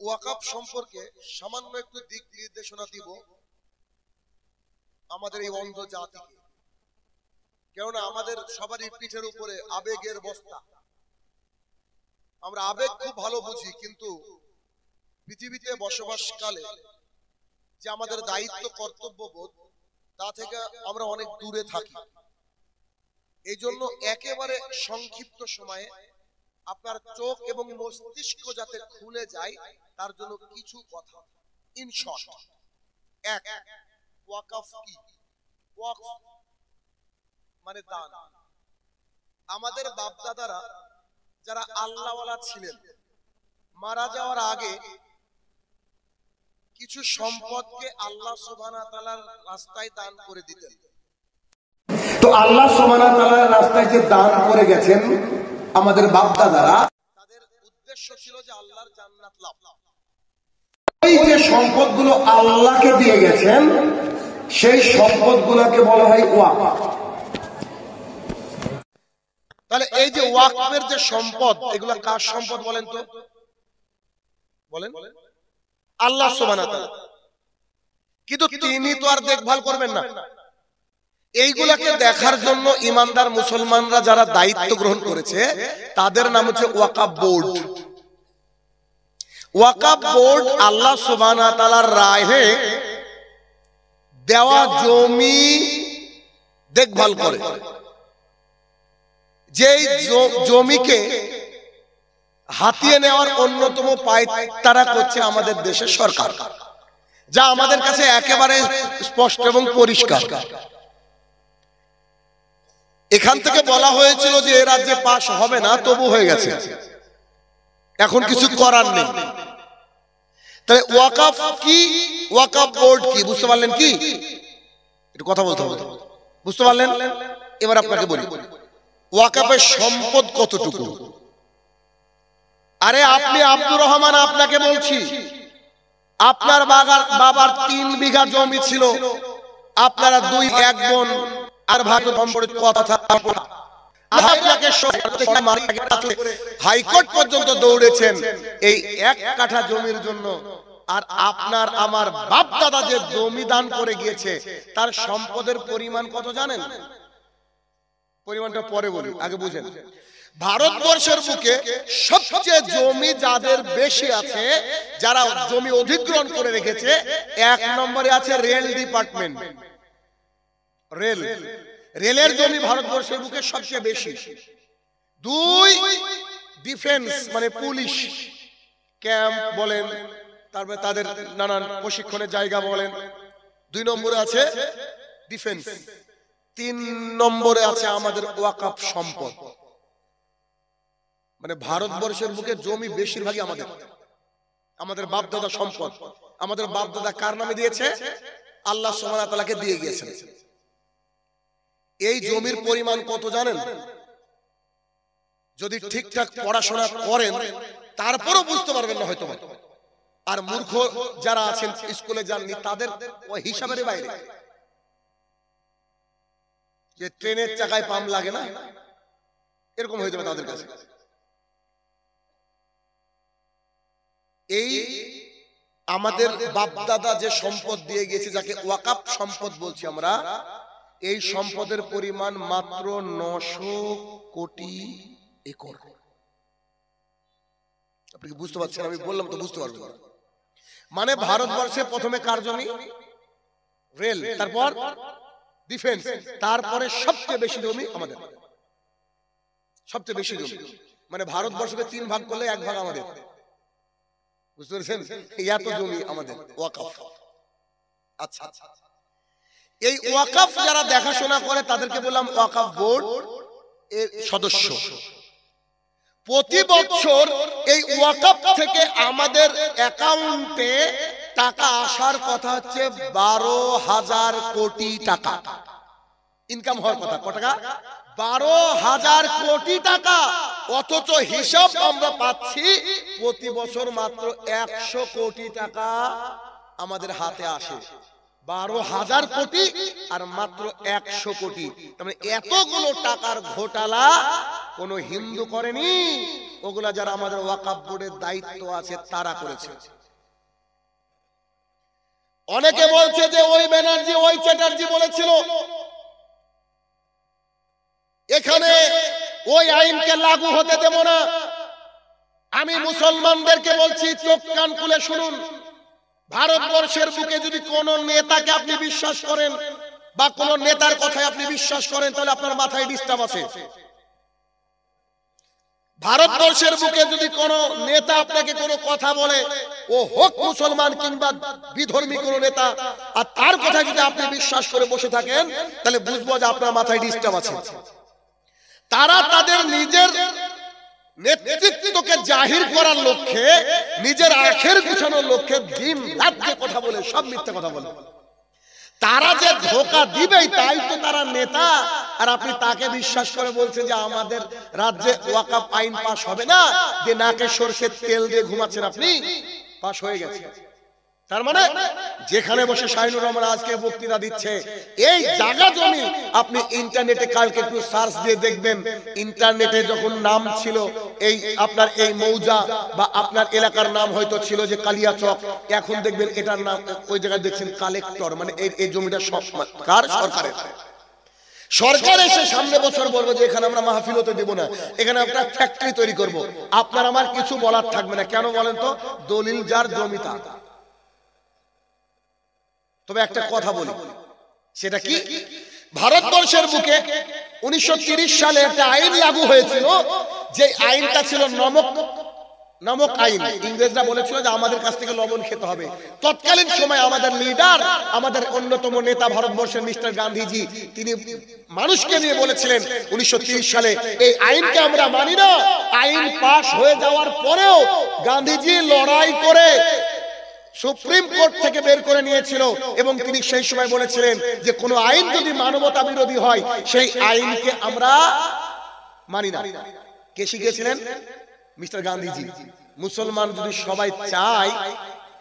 ওয়াকফ সম্পর্কে সামান্য একটু দিক নির্দেশনা দিব আমাদের এই অন্ধ জাতিকে। কেননা আমাদের সবারই পিঠের উপরে আবেগের বস্তা। আমরা আবেগ খুব ভালো বুঝি, কিন্তু পৃথিবীতে বসবাসকালে যে আমাদের দায়িত্ব কর্তব্যবোধ, তা থেকে আমরা অনেক দূরে থাকি। এই জন্য একেবারে সংক্ষিপ্ত সময়ে আপনার চোখ এবং মস্তিষ্ক যাতে খুলে যায়, তার জন্য কিছু কথা ইন শর্ট। এক, ওয়াকফ কি? ওয়াকফ মানে দান। আমাদের বাপদাদারা যারা আল্লাহওয়ালা ছিলেন, মারা যাওয়ার আগে কিছু সম্পদকে আল্লাহ সুবহানাহু ওয়া তাআলার রাস্তায় দান করে দিতেন। তো আল্লাহ সুবহানাহু ওয়া তাআলার রাস্তায় যে দান করে গেছেন আমাদের বাপদাদারা, তাদের উদ্দেশ্য ছিল যে আল্লাহর জান্নাত লাভ। ওই যে সম্পদগুলো আল্লাহকে দিয়ে গেছেন, সেই সম্পদগুলোকে বলা হয় ওয়াকফ। তাহলে এই যে ওয়াকফের যে সম্পদ, এগুলা কার সম্পদ বলেন তো? বলেন। আল্লাহ সুবহানাহু ওয়া তাআলা। কিন্তু তিনি তো আর দেখভাল করবেন না। এইগুলাকে দেখার জন্য ইমানদার মুসলমানরা যারা দায়িত্ব গ্রহণ করেছে, তাদের নাম হচ্ছে ওয়াকফ বোর্ড। ওয়াকফ বোর্ড আল্লাহ সুবহানাহু ওয়া তাআলার রাহে দেওয়া জমি দেখভাল করে। যেই জমিকে হাতিয়ে নেওয়ার অন্যতম পায়তারা করছে আমাদের দেশের সরকার, যা আমাদের কাছে একেবারে স্পষ্ট এবং পরিষ্কার। এখান থেকে বলা হয়েছিল যে এ রাজ্যে পাস হবে না, তবু হয়ে গেছে, এখন কিছু করার নেই। তাহলে ওয়াকফ কি, ওয়াকফ বোর্ড কি, বুঝতে পারলেন কি? একটু কথা বলতে হবে, বুঝতে পারলেন? এবার আপনাকে বলি ওয়াকফের সম্পদ কতটুকু। আরে আপনি আব্দুর রহমান, আপনাকে বলছি, আপনার বাবার 3 বিঘা জমি ছিল, আপনারা 2-1 বোন আর ভাগ কথা, আপনাকে হাইকোর্ট পর্যন্ত দৌড়েছেন এই 1 কাঠা জমির জন্য। আর আপনার আমার বাপ দাদা যে জমি দান করে গিয়েছে, তার সম্পদের পরিমাণ কত জানেন? পরিমাণটা পরে বলি, আগে বুঝেন। ভারতবর্ষের বুকে সবচেয়ে জমি যাদের বেশি আছে, যারা জমি অধিগ্রহণ করে রেখেছে, 1 নম্বরে আছে রেল ডিপার্টমেন্ট। রেলের জমি ভারতবর্ষের বুকে সবচেয়ে বেশি। 2, ডিফেন্স মানে পুলিশ ক্যাম্প বলেন, তারপরে তাদের নানান প্রশিক্ষণের জায়গা বলেন। 2 নম্বরে আছে ডিফেন্স। 3 নম্বরে আছে আমাদের ওয়াকফ সম্পদ। মানে ভারতবর্ষের বুকে জমি বেশিরভাগই আমাদের বাপদাদা সম্পদ। আমাদের বাপদাদা কার নামে দিয়েছে? আল্লাহ সুবহানাহু ওয়া তাআলাকে দিয়ে গিয়েছেন। এই জমির পরিমাণ কত জানেন? যদি ঠিকঠাক পড়াশোনা করেন তারপরও বুঝতে পারবেন না হয়তো। আর মূর্খ যারা আছেন, স্কুলে যাননি, তাদের ওই হিসাবের বাইরে। যে ট্রেনের চাকায় পাম লাগে না, এরকম হয়ে যাবে তাদের কাছে। এই আমাদের বাপদাদা যে সম্পদ দিয়ে গেছে, যাকে ওয়াকফ সম্পদ বলছি আমরা, এই সম্পদের পরিমাণ মাত্র 900 কোটি একর। আপনি কি বুঝতে পারছেন? আমি বললাম তো বুঝতে পারবেন। মানে ভারতবর্ষে প্রথমে কার জমি? রেল, তারপর ডিফেন্স, তারপরে সবচেয়ে বেশি জমি আমাদের। সবচেয়ে বেশি জমি মানে ভারতবর্ষকে 3 ভাগ করলে 1 ভাগ আমাদের। বুঝতে পেরেছেন? এত জমি আমাদের ওয়াকফ। আচ্ছা, এই ওয়াকফ যারা দেখাশোনা করে তাদেরকে বললাম ওয়াকফ বোর্ড এর সদস্য। প্রতি বছর এই ওয়াকফ থেকে আমাদের অ্যাকাউন্টে টাকা আসার কথা হচ্ছে 12,000 কোটি টাকা ইনকাম হওয়ার কথা। কত টাকা? 12,000 কোটি টাকা। অথচ হিসাব আমরা পাচ্ছি প্রতি বছর মাত্র 100 কোটি টাকা আমাদের হাতে আসে। 12,000 কোটি আর মাত্র 100 কোটি। তার মানে এতগুলো টাকার ঘোটালা কোন হিন্দু করেনি, ওগুলা যারা আমাদের ওয়াকফ বোর্ডের দায়িত্ব আছে তারা করেছে। অনেকে বলছে যে ওই ব্যানার্জি ওই চ্যাটার্জি বলেছিল এখানে ওই আইনকে লাগু হতে দেব না। আমি মুসলমানদেরকে বলছি, চোখ কান খুলে শুনুন, ভারতবর্ষের বুকে যদি কোন নেতাকে আপনি বিশ্বাস করেন বা কোন নেতার কথায় আপনি বিশ্বাস করেন তাহলে আপনার মাথায় ডিস্টার্ব আছে। ভারতবর্ষের বুকে যদি কোন নেতা আপনাকে কোনো কথা বলে, ও হোক মুসলমান কিংবা বিধর্মী কোন নেতা, আর তার কথা যদি আপনি বিশ্বাস করে বসে থাকেন তাহলে বুঝবো যে আপনার মাথায় ডিস্টার্ব আছে। তারা তাদের নিজের নেতৃত্বকে জাহির করার লক্ষ্যে, নিজের আখের গুছানোর লক্ষ্যে দিন রাত যে কথা বলে সব মিথ্যা কথা বলে। তারা যে ধোঁকা দিবেই তাই তো তারা নেতা, আর আপনি তাকে বিশ্বাস করে বলছেন যে আমাদের রাজ্যে ওয়াকফ আইন পাস হবে না, যে নাকে সরষের তেল দিয়ে ঘুমাচ্ছেন আপনি, পাস হয়ে গেছে। তার মানে যেখানে বসে শাহিনুর রহমান আজকে বক্তৃতা দিচ্ছে, এই জায়গা জমি আপনি ইন্টারনেটে কালকে একটু সার্চ দিয়ে দেখবেন, ইন্টারনেটে যখন নাম ছিল এই আপনার এই মৌজা বা আপনার এলাকার নাম হয়তো ছিল যে কালিয়াচক, এখন দেখবেন এটার নাম ওই জায়গায় দেখছেন কালেক্টর, মানে এই জমিটা কার? সরকারের। সরকার এসে সামনে বছর বলবো যে এখানে আমরা মাহফিল হতে দেব না, এখানে একটা ফ্যাক্টরি তৈরি করব, আপনার আমার কিছু বলার থাকবে না। কেন বলেন তো? দলিল যার জমি তার। তবে একটা কথা বলি, সেটা কি, ভারতবর্ষের বুকে 1930 সালে একটা আইন লাগু হয়েছিল, যে আইনটা ছিল নমক আইন। ইংরেজরা বলেছিল যে আমাদের কাছ থেকে লবণ খেতে হবে। তৎকালীন সময় আমাদের লিডার, আমাদের অন্যতম নেতা ভারতবর্ষের মিস্টার গান্ধীজি, তিনি মানুষকে নিয়ে বলেছিলেন 1930 সালে এই আইনকে আমরা মানি না। আইন পাশ হয়ে যাওয়ার পরেও গান্ধীজি লড়াই করে সুপ্রিম কোর্ট থেকে বের করে নিয়েছিল, এবং তিনি সেই সময় বলেছিলেন যে কোন আইন যদি মানবতা বিরোধী হয় সেই আইনকে আমরা মানি না। কে শিখিয়েছিলেন? মিস্টার গান্ধীজি। মুসলমান যদি সবাই চায়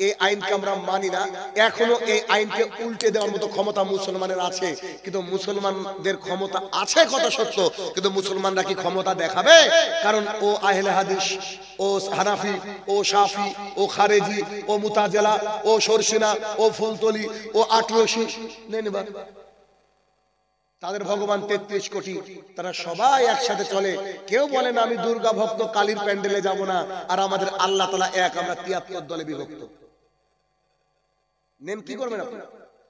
এই আইনকে আমরা মানি না, এখনো এই আইনকে উল্টে দেওয়ার মতো ক্ষমতা মুসলমানের আছে, কিন্তু মুসলমানদের ক্ষমতা আছে কথা সত্য, কিন্তু মুসলমানরা কি ক্ষমতা দেখাবে? কারণ ও আহলে হাদিস, ও হানাফি, ও শাফি, ও খারেজি, ও মুতাজিলা, ও শর্ষিনা, ও ফুলতলি, ও আটরশি, তাদের ভগবান 33 কোটি, তারা সবাই একসাথে চলে। কেউ বলে না আমি দুর্গা ভক্ত, কালীর প্যান্ডেলে যাব না, আর আমাদের আল্লাহ তাআলা এক, আমরা 73 দলে বিভক্ত। নেন কি করবেন আপনি?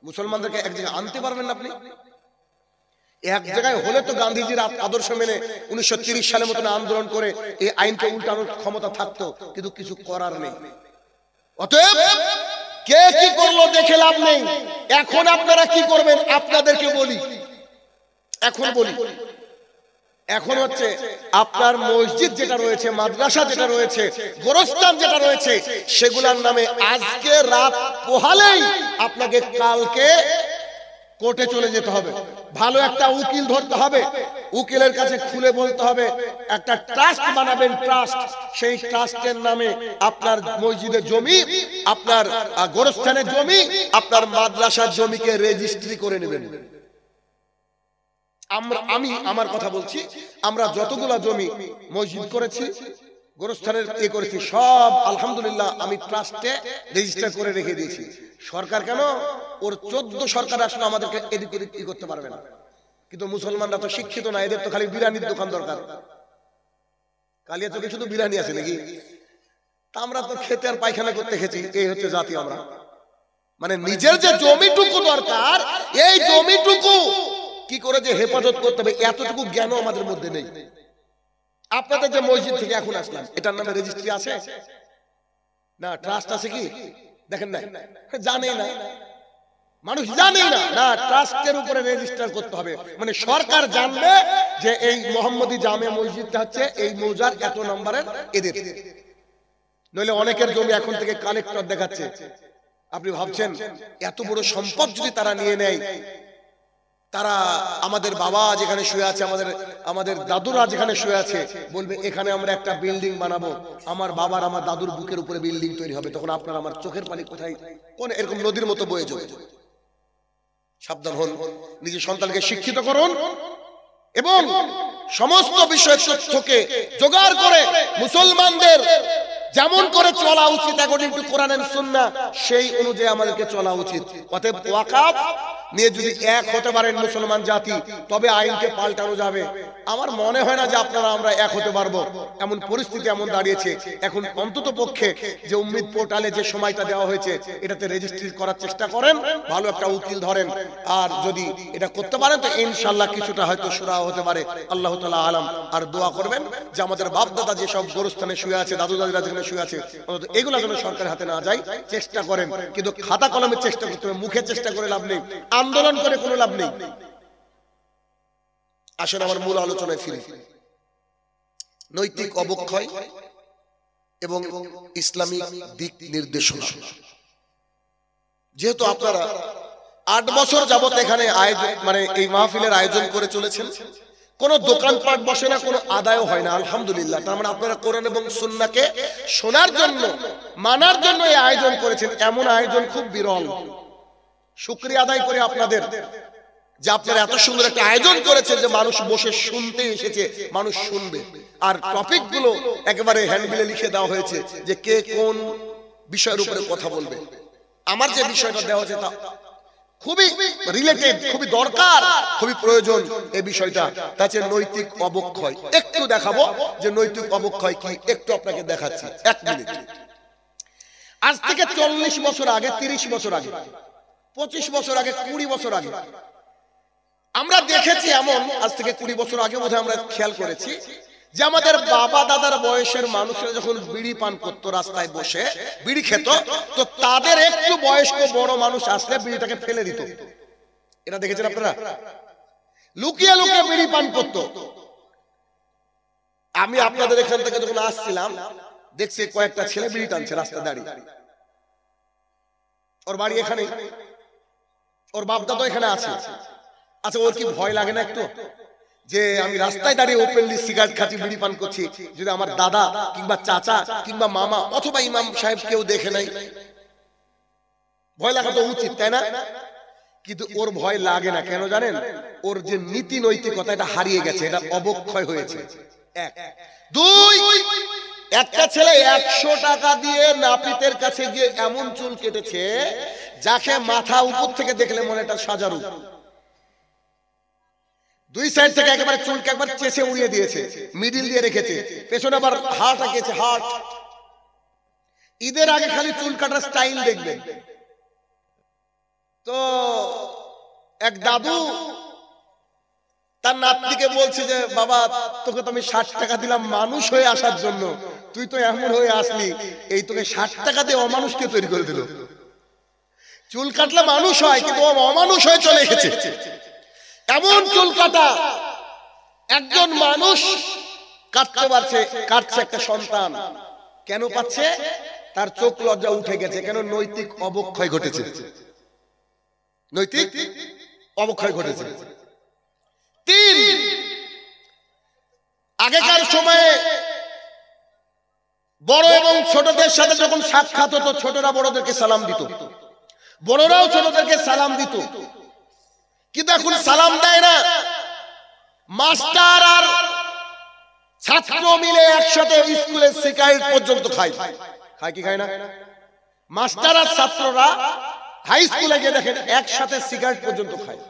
মুসলমানদেরকে এক জায়গায় আনতে পারবেন না আপনি? এক জায়গায় হলে তো গান্ধীজির আদর্শ মেনে 1930 সালের মতন আন্দোলন করে এই আইনকে উল্টানোর ক্ষমতা থাকতো, কিন্তু কিছু করার নেই। অতএব কে কি করলো দেখে লাভ নেই। এখন আপনারা কি করবেন আপনাদেরকে বলি, এখন হচ্ছে আপনার মসজিদ যেটা রয়েছে, মাদ্রাসা যেটা রয়েছে, গোরস্থান যেটা রয়েছে, সেগুলোর নামে আজকে রাত পোহালেই আপনাকে কালকে কোর্টে চলে যেতে হবে। ভালো একটা উকিল ধরতে হবে, উকিলের কাছে খুলে বলতে হবে একটা ট্রাস্ট বানাবেন, ট্রাস্ট। সেই ট্রাস্টের নামে আপনার মসজিদের জমি, আপনার গোরস্থানের জমি, আপনার মাদ্রাসার জমিকে রেজিস্ট্রি করে নেবেন। আমি আমার কথা বলছি, আমরা যতগুলা জমি মসজিদ করেছি, গোরস্থানের করেছি, সব আলহামদুলিল্লাহ আমি ট্রাস্টে রেজিস্টার করে রেখে দিয়েছি। সরকার কেন, ওর 14 সরকার আসলে আমাদেরকে এদিক ওদিক করতে পারবে না। কিন্তু মুসলমানরা তো শিক্ষিত না, এদের তো খালি বিরিয়ানির দোকান দরকার। কালিয়াচকে শুধু বিরিয়ানি আছে নাকি? আমরা তো খেতে আর পায়খানা করতে খেছি, এই হচ্ছে জাতি আমরা। মানে নিজের যে জমিটুকু দরকার, এই জমিটুকু কি করে যে হেফাজত করতে হবে এতটুকু জ্ঞান আমাদের মধ্যে নেই। আপনাদের যে মসজিদ থেকে এখন আসলাম, এটার নামে রেজিস্ট্রি আছে না? ট্রাস্ট আছে কি? দেখেন না, জানেই না মানুষ, জানেই না। না, ট্রাস্টের উপরে রেজিস্টার করতে হবে, মানে সরকার জানবে যে এই মোহাম্মদী জামে মসজিদটা হচ্ছে এই মৌজার এত নম্বরের এদের। নইলে অনেকের জমি এখন থেকে কালেক্টর দেখাচ্ছে। আপনি ভাবছেন এত বড় সম্পদ যদি তারা নিয়ে নেয়, তারা আমাদের বাবা যেখানে শুয়ে আছে, আমাদের দাদুরা যেখানে শুয়ে আছে, বলবে এখানে আমরা একটা বিল্ডিং বানাবো, আমার বাবার আমার দাদুর বুকের উপরে বিল্ডিং তৈরি হবে। তখন আপনার আমার চোখের পানি কোথায়, কোন এরকম নদীর মতো বয়ে যাবে। সাবধান হন, নিজের সন্তানকে শিক্ষিত করুন এবং সমস্ত বিষয় তথ্যকে জোগাড় করে মুসলমানদের যেমন করে চলা উচিত অ্যাকর্ডিং টু কোরআন এন্ড সুন্নাহ, সেই অনুযায়ী আমাদেরকে চলা উচিত। অতএব ওয়াকফ নিয়ে যদি এক হতে পারেন মুসলমান জাতি, তবে আইনকে পাল্টানো যাবে। আমার মনে হয় না যে আপনারা আমরা এক হতে পারবো, এমন পরিস্থিতি এমন দাঁড়িয়েছে। এখন অন্তত পক্ষে যে উম্মিদ পোর্টালে যে সময়টা দেওয়া হয়েছে, এটাতে রেজিস্ট্রি করার চেষ্টা করেন, ভালো একটা উকিল ধরেন, আর যদি এটা করতে পারেন তো ইনশাআল্লাহ কিছুটা হয়তো সুরাহ হতে পারে। আল্লাহ তাআলা আলাম। আর দোয়া করবেন যে আমাদের বাপ দাদা যেসব গোরস্থানে শুয়ে আছে, দাদু দাদিরা যেখানে শুয়ে আছে, এগুলো যেন সরকারের হাতে না যায়, চেষ্টা করেন। কিন্তু খাতা কলমের চেষ্টা করতে হবে, মুখে চেষ্টা করে লাভ নেই, আন্দোলন করে কোনো লাভ নেই। আসেন আমার মূল আলোচনায় ফিরে। নৈতিক অবক্ষয় এবং ইসলামিক দিক নির্দেশনা। যেহেতু আপনারা 8 বছর যাবত এখানে আয়োজন, মানে এই মাহফিলের আয়োজন করে চলেছেন, কোনো দোকানপাট বসে না, কোনো আদায়ও হয় না, আলহামদুলিল্লাহ। তার মানে আপনারা কোরআন এবং সুন্নাহকে শোনার জন্য, মানার জন্য এই আয়োজন করেছেন। এমন আয়োজন খুব বিরল। শুকরিয়া আদায় করে আপনাদের যে আপনারা এত সুন্দর একটা আয়োজন করেছেন যে মানুষ বসে শুনতে এসেছে, মানুষ শুনবে। আর টপিক গুলো একেবারে হ্যান্ডবিলে লিখে দেওয়া হয়েছে যে কে কোন বিষয়ের উপরে কথা বলবে। আমার যে বিষয়টা দেওয়া হয়েছে তা খুবই রিলেটেড, খুবই দরকার, খুবই প্রয়োজন এই বিষয়টা। তাছে নৈতিক অবক্ষয় একটু দেখাবো যে নৈতিক অবক্ষয় কি, একটু আপনাকে দেখাচ্ছি 1 মিনিট। আজ থেকে 40 বছর আগে, 30 বছর আগে, 25 বছর আগে, 20 বছর আগে আমরা দেখেছি এমন, আজ থেকে 20 বছর আগে বোধহয় আমরা খেয়াল করেছি যে আমাদের বাবা দাদার বয়সের মানুষেরা যখন বিড়ি পান করতো, রাস্তায় বসে বিড়ি খেত, তো তাদের একটু বয়স্ক বড় মানুষ আসলে বিড়িটাকে ফেলে দিত। এটা দেখেছেন আপনারা? লুকিয়ে লুকিয়ে বিড়ি পান করত। আমি আপনাদের এখান থেকে যখন আসছিলাম দেখছি কয়েকটা ছেলে বিড়ি টানছে রাস্তায় দাঁড়িয়ে। ওর বাড়ি এখানে, ওর বাপ দাদা এখানে আছে। আচ্ছা, ওর কি ভয় লাগে না একটু যে আমি রাস্তায় দাঁড়িয়ে ওপেনলি সিগারেট খাচ্ছি, বিড়ি পান করছি, যদি আমার দাদা কিংবা চাচা কিংবা মামা অথবা ইমাম সাহেব কেউ দেখে নাই? ভয় লাগা তো উচিত, তাই না? কিন্তু ওর ভয় লাগে না, কেন জানেন? ওর যে নীতি নৈতিকতা, এটা হারিয়ে গেছে, এটা অবক্ষয় হয়েছে। 1 2 একটা ছেলে 100 টাকা দিয়ে নাপিতের কাছে গিয়ে এমন চুল কেটেছে যাকে মাথা উপর থেকে দেখলে মনে এটা সাজারু। 2 সাইড থেকে একেবারে চুলকে একবার চেঁচে উড়িয়ে দিয়েছে, মিডিল দিয়ে রেখেছে, পেছনে আবার হাট আঁকিয়েছে, হাট। ঈদের আগে খালি চুল কাটার স্টাইল দেখবেন। তো এক দাদু তার নাতনিকে বলছে যে বাবা, তোকে তো আমি 60 টাকা দিলাম মানুষ হয়ে আসার জন্য, তুই তো এমন হয়ে আসলি, এই তোকে 60 টাকা দিয়ে অমানুষকে তৈরি করে দিল। চুল কাটলে মানুষ হয়, কিন্তু অমানুষ হয়ে চলে এসেছে। এমন চুল কাটা একজন মানুষ কাটতে পারছে, কাটছে একটা সন্তান। কেন পাচ্ছে? তার চোখ লজ্জা উঠে গেছে। কেন? নৈতিক অবক্ষয় ঘটেছে, নৈতিক অবক্ষয় ঘটেছে। 3 আগেকার সময়ে বড় এবং ছোটদের সাথে যখন সাক্ষাৎ হতো, ছোটরা বড়দেরকে সালাম দিত, বড়রাও ছোটদেরকে সালাম দিত। কিন্তু এখন সালাম দেয় না। মাস্টার আর ছাত্র মিলে একসাথে স্কুলে সিগারেট পর্যন্ত খায়। খায় কি খায় না? মাস্টার আর ছাত্ররা হাই স্কুলে গিয়ে দেখেন একসাথে সিগারেট পর্যন্ত খায়।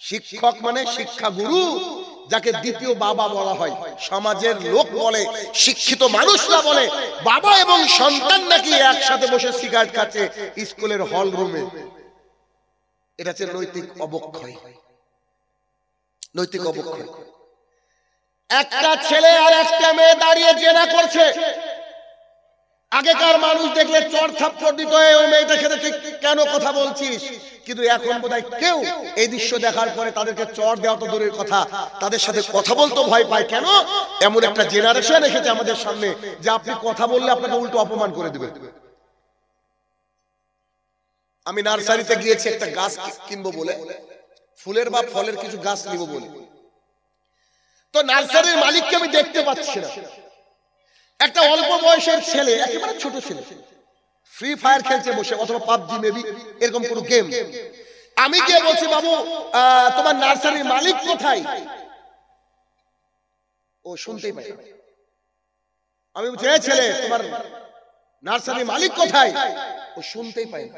শিক্ষক মানে শিক্ষা গুরু, যাকে দ্বিতীয় বাবা বলা হয়। সমাজের লোক বলে, শিক্ষিত মানুষরা বলে বাবা এবং সন্তান নাকি একসাথে বসে সিগারেট খাচ্ছে স্কুলের হল রুমে। এটা হচ্ছে নৈতিক অবক্ষয়। নৈতিক অবক্ষয়। একটা ছেলে আর একটা মেয়ে দাঁড়িয়ে জেনা করছে। আগেকার মানুষ দেখলে চড় থাপ্পড় দিত, ও মেয়েটার সাথে তুই কেন কথা বলছিস? কিন্তু এখন বোধহয় কেউ এই দৃশ্য দেখার পরে তাদেরকে চড় দেওয়া তো দূরের কথা, তাদের সাথে কথা বলতে ভয় পায়। কেন? এমন একটা জেনারেশন এসেছে আমাদের সামনে যে আপনি কথা বললে আপনাকে উল্টো অপমান করে দেবে। আমি নার্সারিতে গিয়েছি একটা গাছ কিনবো বলে, ফুলের বা ফলের কিছু গাছ নিব বলে। তো নার্সারির মালিককে আমি দেখতে পাচ্ছি না। একটা অল্প বয়সের ছেলে, একেবারে ছোট ছেলে, ফ্রি ফায়ার খেলছে বসে, অথবা পাবজি মেবি, এরকম কোন গেম। আমি গিয়ে বলছি, বাবু তোমার নার্সারির মালিক কোথায়? ও শুনতেই পায় না। আমি বলছি এই ছেলে তোমার নার্সারি মালিক কোথায়? ও শুনতেই পায় না।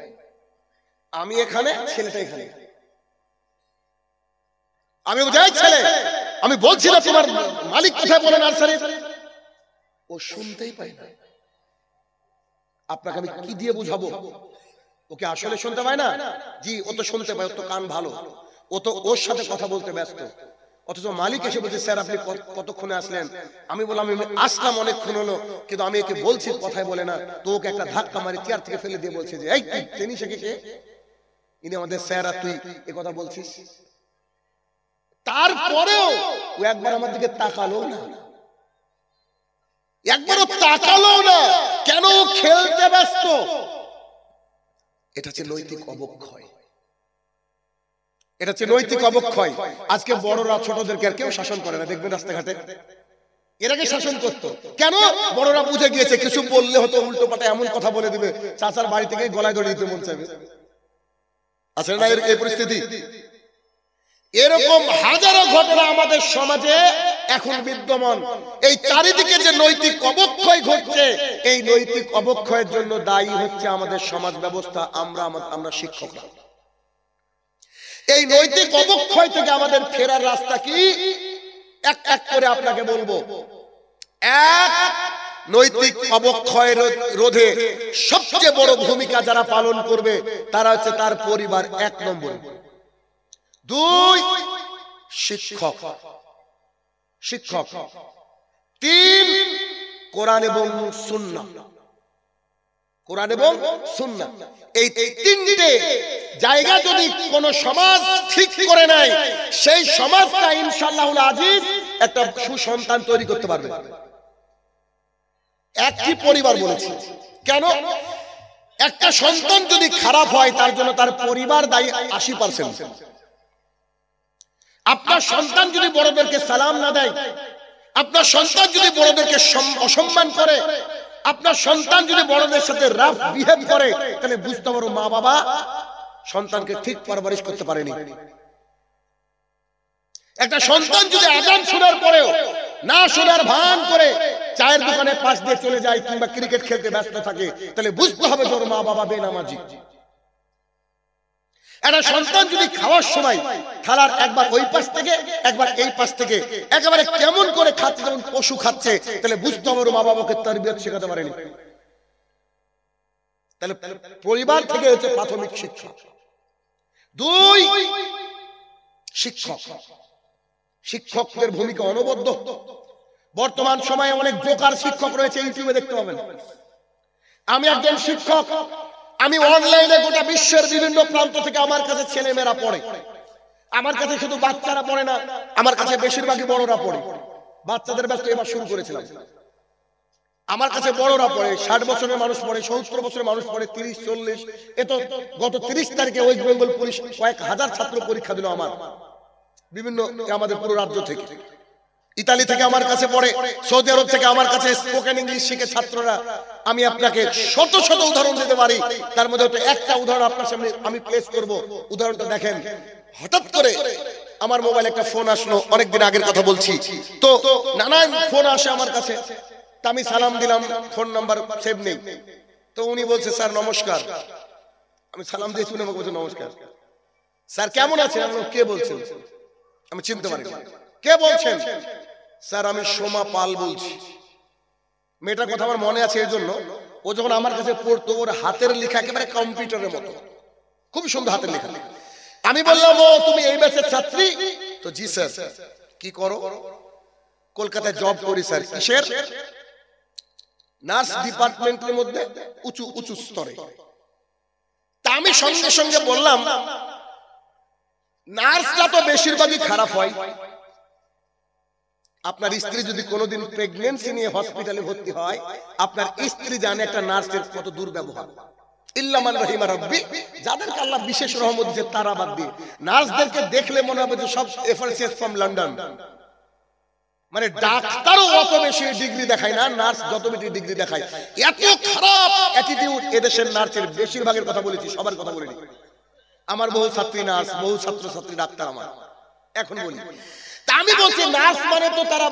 আমি এখানে, ছেলেটা এখানে। আমি বলছি এই ছেলে আমি বলছি না তোমার মালিক কোথায় বলো নার্সারি, ও শুনতেই পায় না। আপনাকে আমি কি দিয়ে বুঝাবো? ওকে আসলে শুনতে পায় না? জি ও তো শুনতে পায়, ও তো কান ভালো, ও তো ওর সাথে কথা বলতে ব্যস্ত। অথচ মালিক এসে বলছে স্যার আপনি কতক্ষণে আসলেন? আমি বললাম আমি আসলাম অনেকক্ষণ হলো, কিন্তু আমি একে বলছি কথাই বলে না। তো ওকে একটা ধাক্কা মারি চেয়ার থেকে ফেলে দিয়ে বলছে যে এই তুই চিনিস একে কে? ইনি আমাদের স্যার, আর তুই এ কথা বলছিস? তারপরেও ও একবার আমার দিকে তাকালো না, একবারও তাকালো না। কেন? খেলতে ব্যস্ত। এটা হচ্ছে নৈতিক অবক্ষয়, এটা হচ্ছে নৈতিক অবক্ষয়। আজকে বড়রা ছোটদেরকে আর কেউ শাসন করে না, দেখবেন রাস্তাঘাটে। এর আগে শাসন করতো, কেন? বড়রা বুঝে গিয়েছে কিছু বললে হতো উল্টো পাল্টা এমন কথা বলে দিবে, চাচার বাড়ি থেকে গলায় ধরে দিতে মন চাইবে। আছে না এই পরিস্থিতি? এরকম হাজারো ঘটনা আমাদের সমাজে এখন বিদ্যমান। এই চারিদিকে যে নৈতিক অবক্ষয় ঘটছে, এই নৈতিক অবক্ষয়ের জন্য দায়ী হচ্ছে আমাদের সমাজ ব্যবস্থা, আমরা শিক্ষকরা। এই নৈতিক অবক্ষয় থেকে আমাদের ফেরার রাস্তা কি? এক এক করে আপনাকে বলবো। এক, নৈতিক অবক্ষয় রোধে সবচেয়ে বড় ভূমিকা যারা পালন করবে তারা হচ্ছে তার পরিবার, 1 নম্বর। 2, শিক্ষক। 3, কোরআন এবং সুন্নাহ। কোরআন এবং সুন্নাহ, এই তিনটে জায়গা যদি কোন সমাজ ঠিক করে নেয়, সেই সমাজটা ইনশাআল্লাহুল আজিজ একটা সুসন্তান তৈরি করতে পারবে। একটি পরিবার বলেছি, কেন? একটা সন্তান যদি খারাপ হয় তার জন্য তার পরিবার দায়ী 80%। আপনার সন্তান যদি বড়দেরকে সালাম না দেয়, আপনার সন্তান যদি বড়দেরকে অসম্মান করে, আপনার সন্তান যদি বড়দের সাথে রাফ বিহেভ করে, তাহলে বুঝতে পারো মা বাবা সন্তানকে ঠিক পরবরিশ করতে পারেনি। একটা সন্তান যদি আজান শোনার পরেও না শোনার ভান করে চায়ের দোকানে পাশ দিয়ে চলে যায় কিংবা ক্রিকেট খেলতে ব্যস্ত থাকে, তাহলে বুঝতে হবে তোর মা বাবা বেনামাজি। একটা সন্তান যদি খাওয়ার সময় থালার একবার ওই পাশ থেকে একবার এই পাশ থেকে একেবারে কেমন করে খাচ্ছে, যেমন পশু খাচ্ছে, তাহলে বুঝতে হবে মা বাবাকে তারবিয়ত শেখাতে পারেনি। তাহলে পরিবার থেকে হচ্ছে প্রাথমিক শিক্ষা। 2, শিক্ষক। শিক্ষকদের ভূমিকা অনবদ্য। বর্তমান সময়ে অনেক জোকার শিক্ষক রয়েছে, ইউটিউবে দেখতে পাবেন। আমি একজন শিক্ষক, আমি অনলাইনে গোটা বিশ্বের বিভিন্ন প্রান্ত থেকে আমার কাছে ছেলেমেয়েরা পড়ে। আমার কাছে শুধু বাচ্চারা পড়ে না, আমার কাছে বেশিরভাগই বড়রা পড়ে। বাচ্চাদের ব্যস্ত এবার শুরু করেছিলাম। আমার কাছে বড়রা পড়ে, 60 বছরের মানুষ পড়ে, 70 বছরের মানুষ পড়ে, 30, 40। এ তো গত 30 তারিখে ওয়েস্ট বেঙ্গল পুলিশ কয়েক হাজার ছাত্র পরীক্ষা দিল আমার বিভিন্ন আমাদের পুরো রাজ্য থেকে। ইতালি থেকে আমার কাছে পড়ে, সৌদি আরব থেকে আমার কাছে স্পোকেন ইংলিশ শিখে ছাত্ররা। আমি আপনাকে শত শত উদাহরণ দিতে পারি, তার মধ্যে একটা উদাহরণ আপনার সামনে আমি প্লেস করব। উদাহরণটা দেখেন। হঠাৎ করে আমার মোবাইলে একটা ফোন আসলো, অনেকদিন আগের কথা বলছি। তো নানান ফোন আসে আমার কাছে, তা আমি সালাম দিলাম, ফোন নাম্বার সেভ নেই। তো উনি বলছে স্যার নমস্কার। আমি সালাম দিয়েছি, উনি আমাকে বলছে নমস্কার স্যার কেমন আছেন? আমি বললাম কে বলছেন? আমি চিনতে পারি কে বলছেন। স্যার আমি সোমা পাল বলছি। মেয়েটার কথা আমার মনে আছে, এই জন্য ও যখন আমার কাছে পড়তো ওর হাতের লেখা একেবারে কম্পিউটারের মতো, খুব সুন্দর হাতের লেখা। আমি বললাম ও তুমি এই ব্যাচের ছাত্রী? তো জি স্যার। কি করো? কলকাতায় জব করি স্যার। কিসের? নার্স ডিপার্টমেন্টের মধ্যে উঁচু উঁচু স্তরে। তা আমি সঙ্গে সঙ্গে বললাম নার্সরা তো বেশিরভাগই খারাপ হয়। আপনার স্ত্রী যদি কোনোদিন প্রেগন্যান্সি নিয়ে হসপিটালে ভর্তি হয়, আপনার স্ত্রী জানে একটা নার্সের কত দুর্ব্যবহার। ইল্লা মান রাহিমা রাব্বি, যাদেরকে আল্লাহ বিশেষ রহমত দিয়েছে তারা বাদ দিয়ে। নার্সদেরকে দেখলে মনে হবে যে সব এফআরসিএস ফ্রম লন্ডন। মানে ডাক্তারও অত বেশি ডিগ্রি দেখায় না, নার্স যত বেশি ডিগ্রি দেখায়। এত খারাপ অ্যাটিটিউড এদেশের নার্সের। বেশিরভাগের কথা বলেছি, সবার কথা বলিনি। আমার বহু ছাত্রী নার্স, বহু ছাত্রছাত্রী ডাক্তার আমার। এখন বলি তা আমি বলছি নার্স মানে তো তারা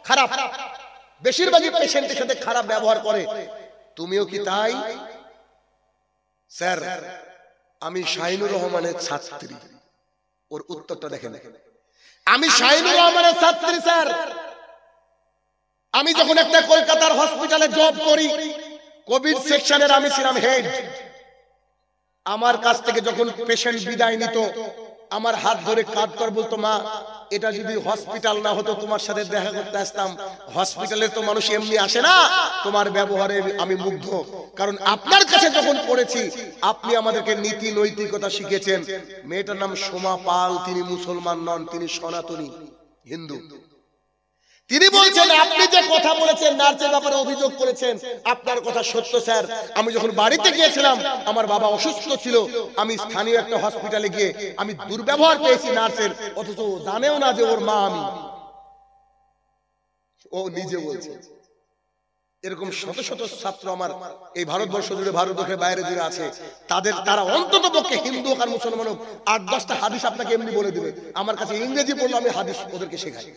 খারাপ, বেশিরভাগই পেশেন্টের সাথে খারাপ ব্যবহার করে। তুমিও কি তাই? স্যার আমি শাহিনুর রহমানের ছাত্রী। ওর উত্তরটা দেখেন, আমি শাহিনুর রহমানের ছাত্রী স্যার। আমি যখন একটা কলকাতার হসপিটালে জব করি, কোভিড সেকশনের আমি ছিলাম হেড। আমার কাছ থেকে যখন পেশেন্ট বিদায় নিত, আমার হাত ধরে কাঁদতো, বলতো মা এটা যদি হসপিটাল না হতো তোমার সাথে দেখা করতে আসতাম। হসপিটালে তো মানুষ এমনি আসে না, তোমার ব্যবহারে আমি মুগ্ধ। কারণ আপনার কাছে যখন পড়েছি আপনি আমাদেরকে নীতি নৈতিকতা শিখিয়েছেন। মেয়েটার নাম সোমা পাল, তিনি মুসলমান নন, তিনি সনাতনী হিন্দু। তিনি বলছেন আপনি যে কথা বলেছেন, নার্সের ব্যাপারে অভিযোগ করেছেন, আপনার কথা সত্য স্যার। আমি যখন বাড়িতে গিয়েছিলাম আমার বাবা অসুস্থ ছিল, আমি স্থানীয় একটা হসপিটালে গিয়ে আমি দুর্ব্যবহার পেয়েছি নার্সের, অথচ জানেও না যে ওর মা আমি। ও নিজে বলছে। এরকম শত শত ছাত্র আমার এই ভারতবর্ষ জুড়ে, ভারতবর্ষের বাইরে জুড়ে আছে। তারা অন্তত পক্ষে হিন্দু হোক আর মুসলমান হোক 8-10টা হাদিস আপনাকে এমনি বলে দেবে। আমার কাছে ইংরেজি পড়লো, আমি হাদিস ওদেরকে শেখাই,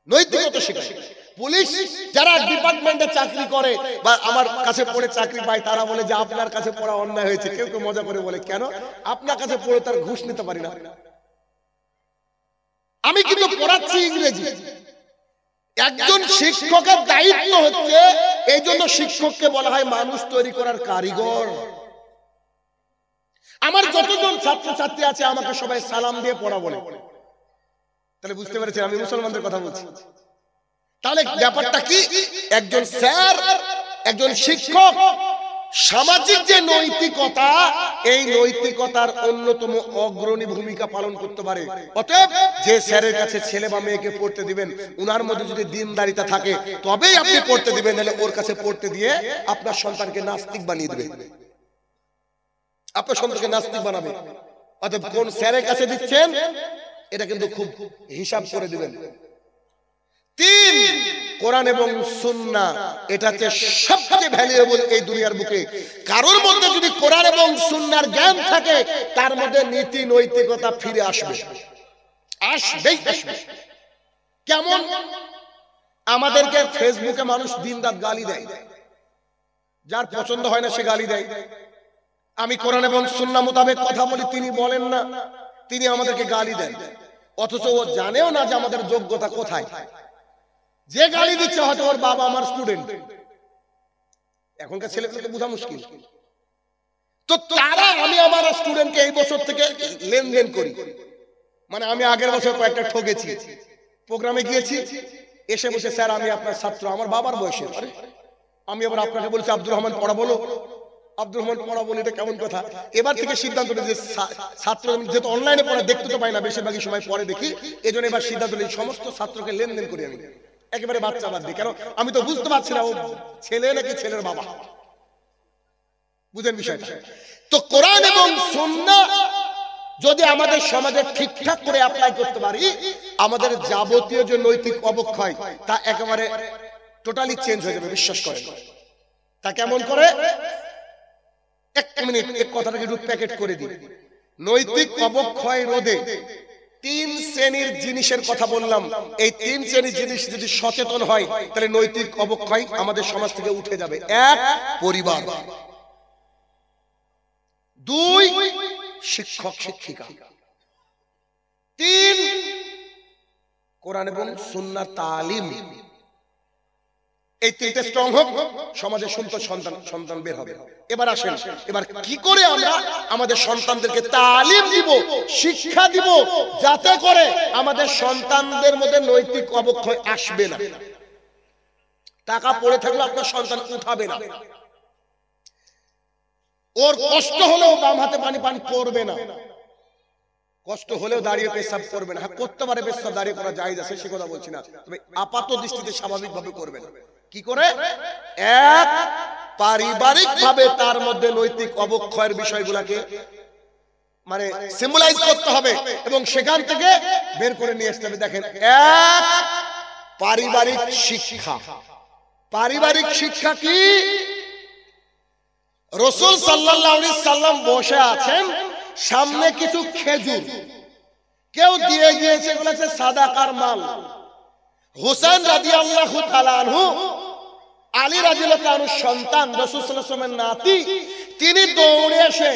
নৈতিকতা শেখাই। পুলিশ যারা ডিপার্টমেন্টে চাকরি করে বা আমার কাছে পড়ে চাকরি পায়, তারা বলে যে আপনার কাছে পড়া অন্যায় হয়েছে। কেউ কেউ মজা করে বলে কেন? আপনার কাছে পড়ে তার ঘুষ নিতে পারি না। আমি কিন্তু পড়াচ্ছি ইংরেজি। একজন শিক্ষকের দায়িত্ব হচ্ছে, এই জন্য শিক্ষককে বলা হয় মানুষ তৈরি করার কারিগর। আমার যতজন ছাত্রছাত্রী আছে আমাকে সবাই সালাম দিয়ে পড়া বলে। তাহলে বুঝতে পেরেছেন আমি মুসলমানদের কথা বলছি। তাহলে ব্যাপারটা কি? একজন স্যার, একজন শিক্ষক সামাজিক যে নৈতিকতা, এই নৈতিকতার অন্যতম অগ্রণী ভূমিকা পালন করতে পারে। অতএব যে স্যারের কাছে ছেলে বা মেয়েকে পড়তে দিবেন, উনার মধ্যে যদি দিনদারিতা থাকে তবেই আপনি পড়তে দিবেন, নাহলে ওর কাছে পড়তে দিয়ে আপনার সন্তানকে নাস্তিক বানিয়ে দেবে, আপনার সন্তানকে নাস্তিক বানাবে। অতএব কোন স্যারের কাছে দিচ্ছেন এটা কিন্তু খুব হিসাব করে দিবেন। 3, কোরআন এবং সুন্নাহ, এটা হচ্ছে সবচেয়ে ভ্যালুয়েবল এই দুনিয়ার বুকে। কারোর মধ্যে যদি কোরআন এবং সুন্নাহর জ্ঞান থাকে, তার মধ্যে নীতি নৈতিকতা ফিরে আসবে, আসবেই আসবে। কেমন? আমাদেরকে ফেসবুকে মানুষ দিনরাত গালি দেয়, যার পছন্দ হয় না সে গালি দেয়। আমি কোরআন এবং সুন্নাহ মোতাবেক কথা বলি, তিনি বলেন না, তিনি আমাদেরকে গালি দেন। অথচ ও জানেও না যে আমাদের যোগ্যতা কোথায়। যে গালি দিচ্ছে হয়তো ওর বাবা আমার স্টুডেন্ট। এখনকার ছেলেগুলোকে বোঝা মুশকিল। তো তারা, আমি আমার স্টুডেন্টকে এই বছর থেকে লেনদেন করি, মানে আমি আগের বছর কয়েকটা ঠকেছি। প্রোগ্রামে গিয়েছি, এসে বসে স্যার আমি আপনার ছাত্র, আমার বাবার বয়সের। আরে আমি আবার আপনাকে বলছি আব্দুর রহমান পড়া বলো, আব্দুর রহমান পড়া বলে, এটা কেমন কথা? এবার থেকে সিদ্ধান্ত নিই যে ছাত্র যেহেতু অনলাইনে পড়া দেখতে তো পাই না, বেশিরভাগই সময় পরে দেখি, এই জন্য এবার সিদ্ধান্ত নিই সমস্ত ছাত্রকে লেনদেন করি আমি, একেবারে বাচ্চা বাদ দিই। কেন? আমি তো বুঝতে পারছি না ও ছেলে নাকি ছেলের বাবা। বুঝেন বিষয়টা? তো কোরআন এবং সুন্নাহ যদি আমাদের সমাজে ঠিকঠাক করে অ্যাপ্লাই করতে পারি, আমাদের যাবতীয় যে নৈতিক অবক্ষয় তা একেবারে টোটালি চেঞ্জ হয়ে যাবে, বিশ্বাস করেন। তা কেমন করে? এক মিনিট এক কথাটাকে একটু প্যাকেট করে দিই। নৈতিক অবক্ষয় রোধে 3 শ্রেণীর জিনিসের কথা বললাম। এই 3 শ্রেণীর জিনিস যদি সচেতন হয়, তাহলে নৈতিক অবক্ষয় আমাদের সমাজ থেকে উঠে যাবে। 1, পরিবার। 2, শিক্ষক শিক্ষিকা। 3, কোরআন এবং সুন্নাহর তালিম। এই 3টে স্ট্রং হোক, সমাজে সুন্দর সন্তান বের হবে। এবার আসেন, এবার কি করে আমরা আমাদের সন্তানদেরকে তালিম দিব, শিক্ষা দিব, যাতে করে আমাদের সন্তানদের মধ্যে নৈতিক অবক্ষয় আসবে না। টাকা পড়ে থাকলে আপনার সন্তান উঠাবে না, ওর কষ্ট হলেও বাম হাতে পানি করবে না, কষ্ট হলেও দাঁড়িয়ে পেশাব করবে না। হ্যাঁ, করতে পারে, পেশাব দাঁড়িয়ে করা জায়েজ আছে, সে কথা বলছি না, তবে আপাত দৃষ্টিতে স্বাভাবিকভাবে করবে না। কি করে? 1, পারিবারিক ভাবে তার মধ্যে নৈতিক অবক্ষয়ের বিষয়গুলোকে মানে সিম্বলাইজ করতে হবে এবং সেখান থেকে বের করে নিয়ে আসতে হবে। দেখেন, 1, পারিবারিক শিক্ষা। পারিবারিক শিক্ষা কি? রাসূল সাল্লাল্লাহু আলাইহি সাল্লাম বসে আছেন, সামনে কিছু খেজুর কেউ দিয়ে গিয়েছে, এগুলো হচ্ছে সাদাকার মাল। হুসাইন রাদিয়াল্লাহু তাআলা আনহু আলী রাদিয়াল্লাহু তাআলার সন্তান, রাসূল সাল্লাল্লাহু আলাইহি ওয়াসাল্লামের নাতি, তিনি দৌড়ে এসে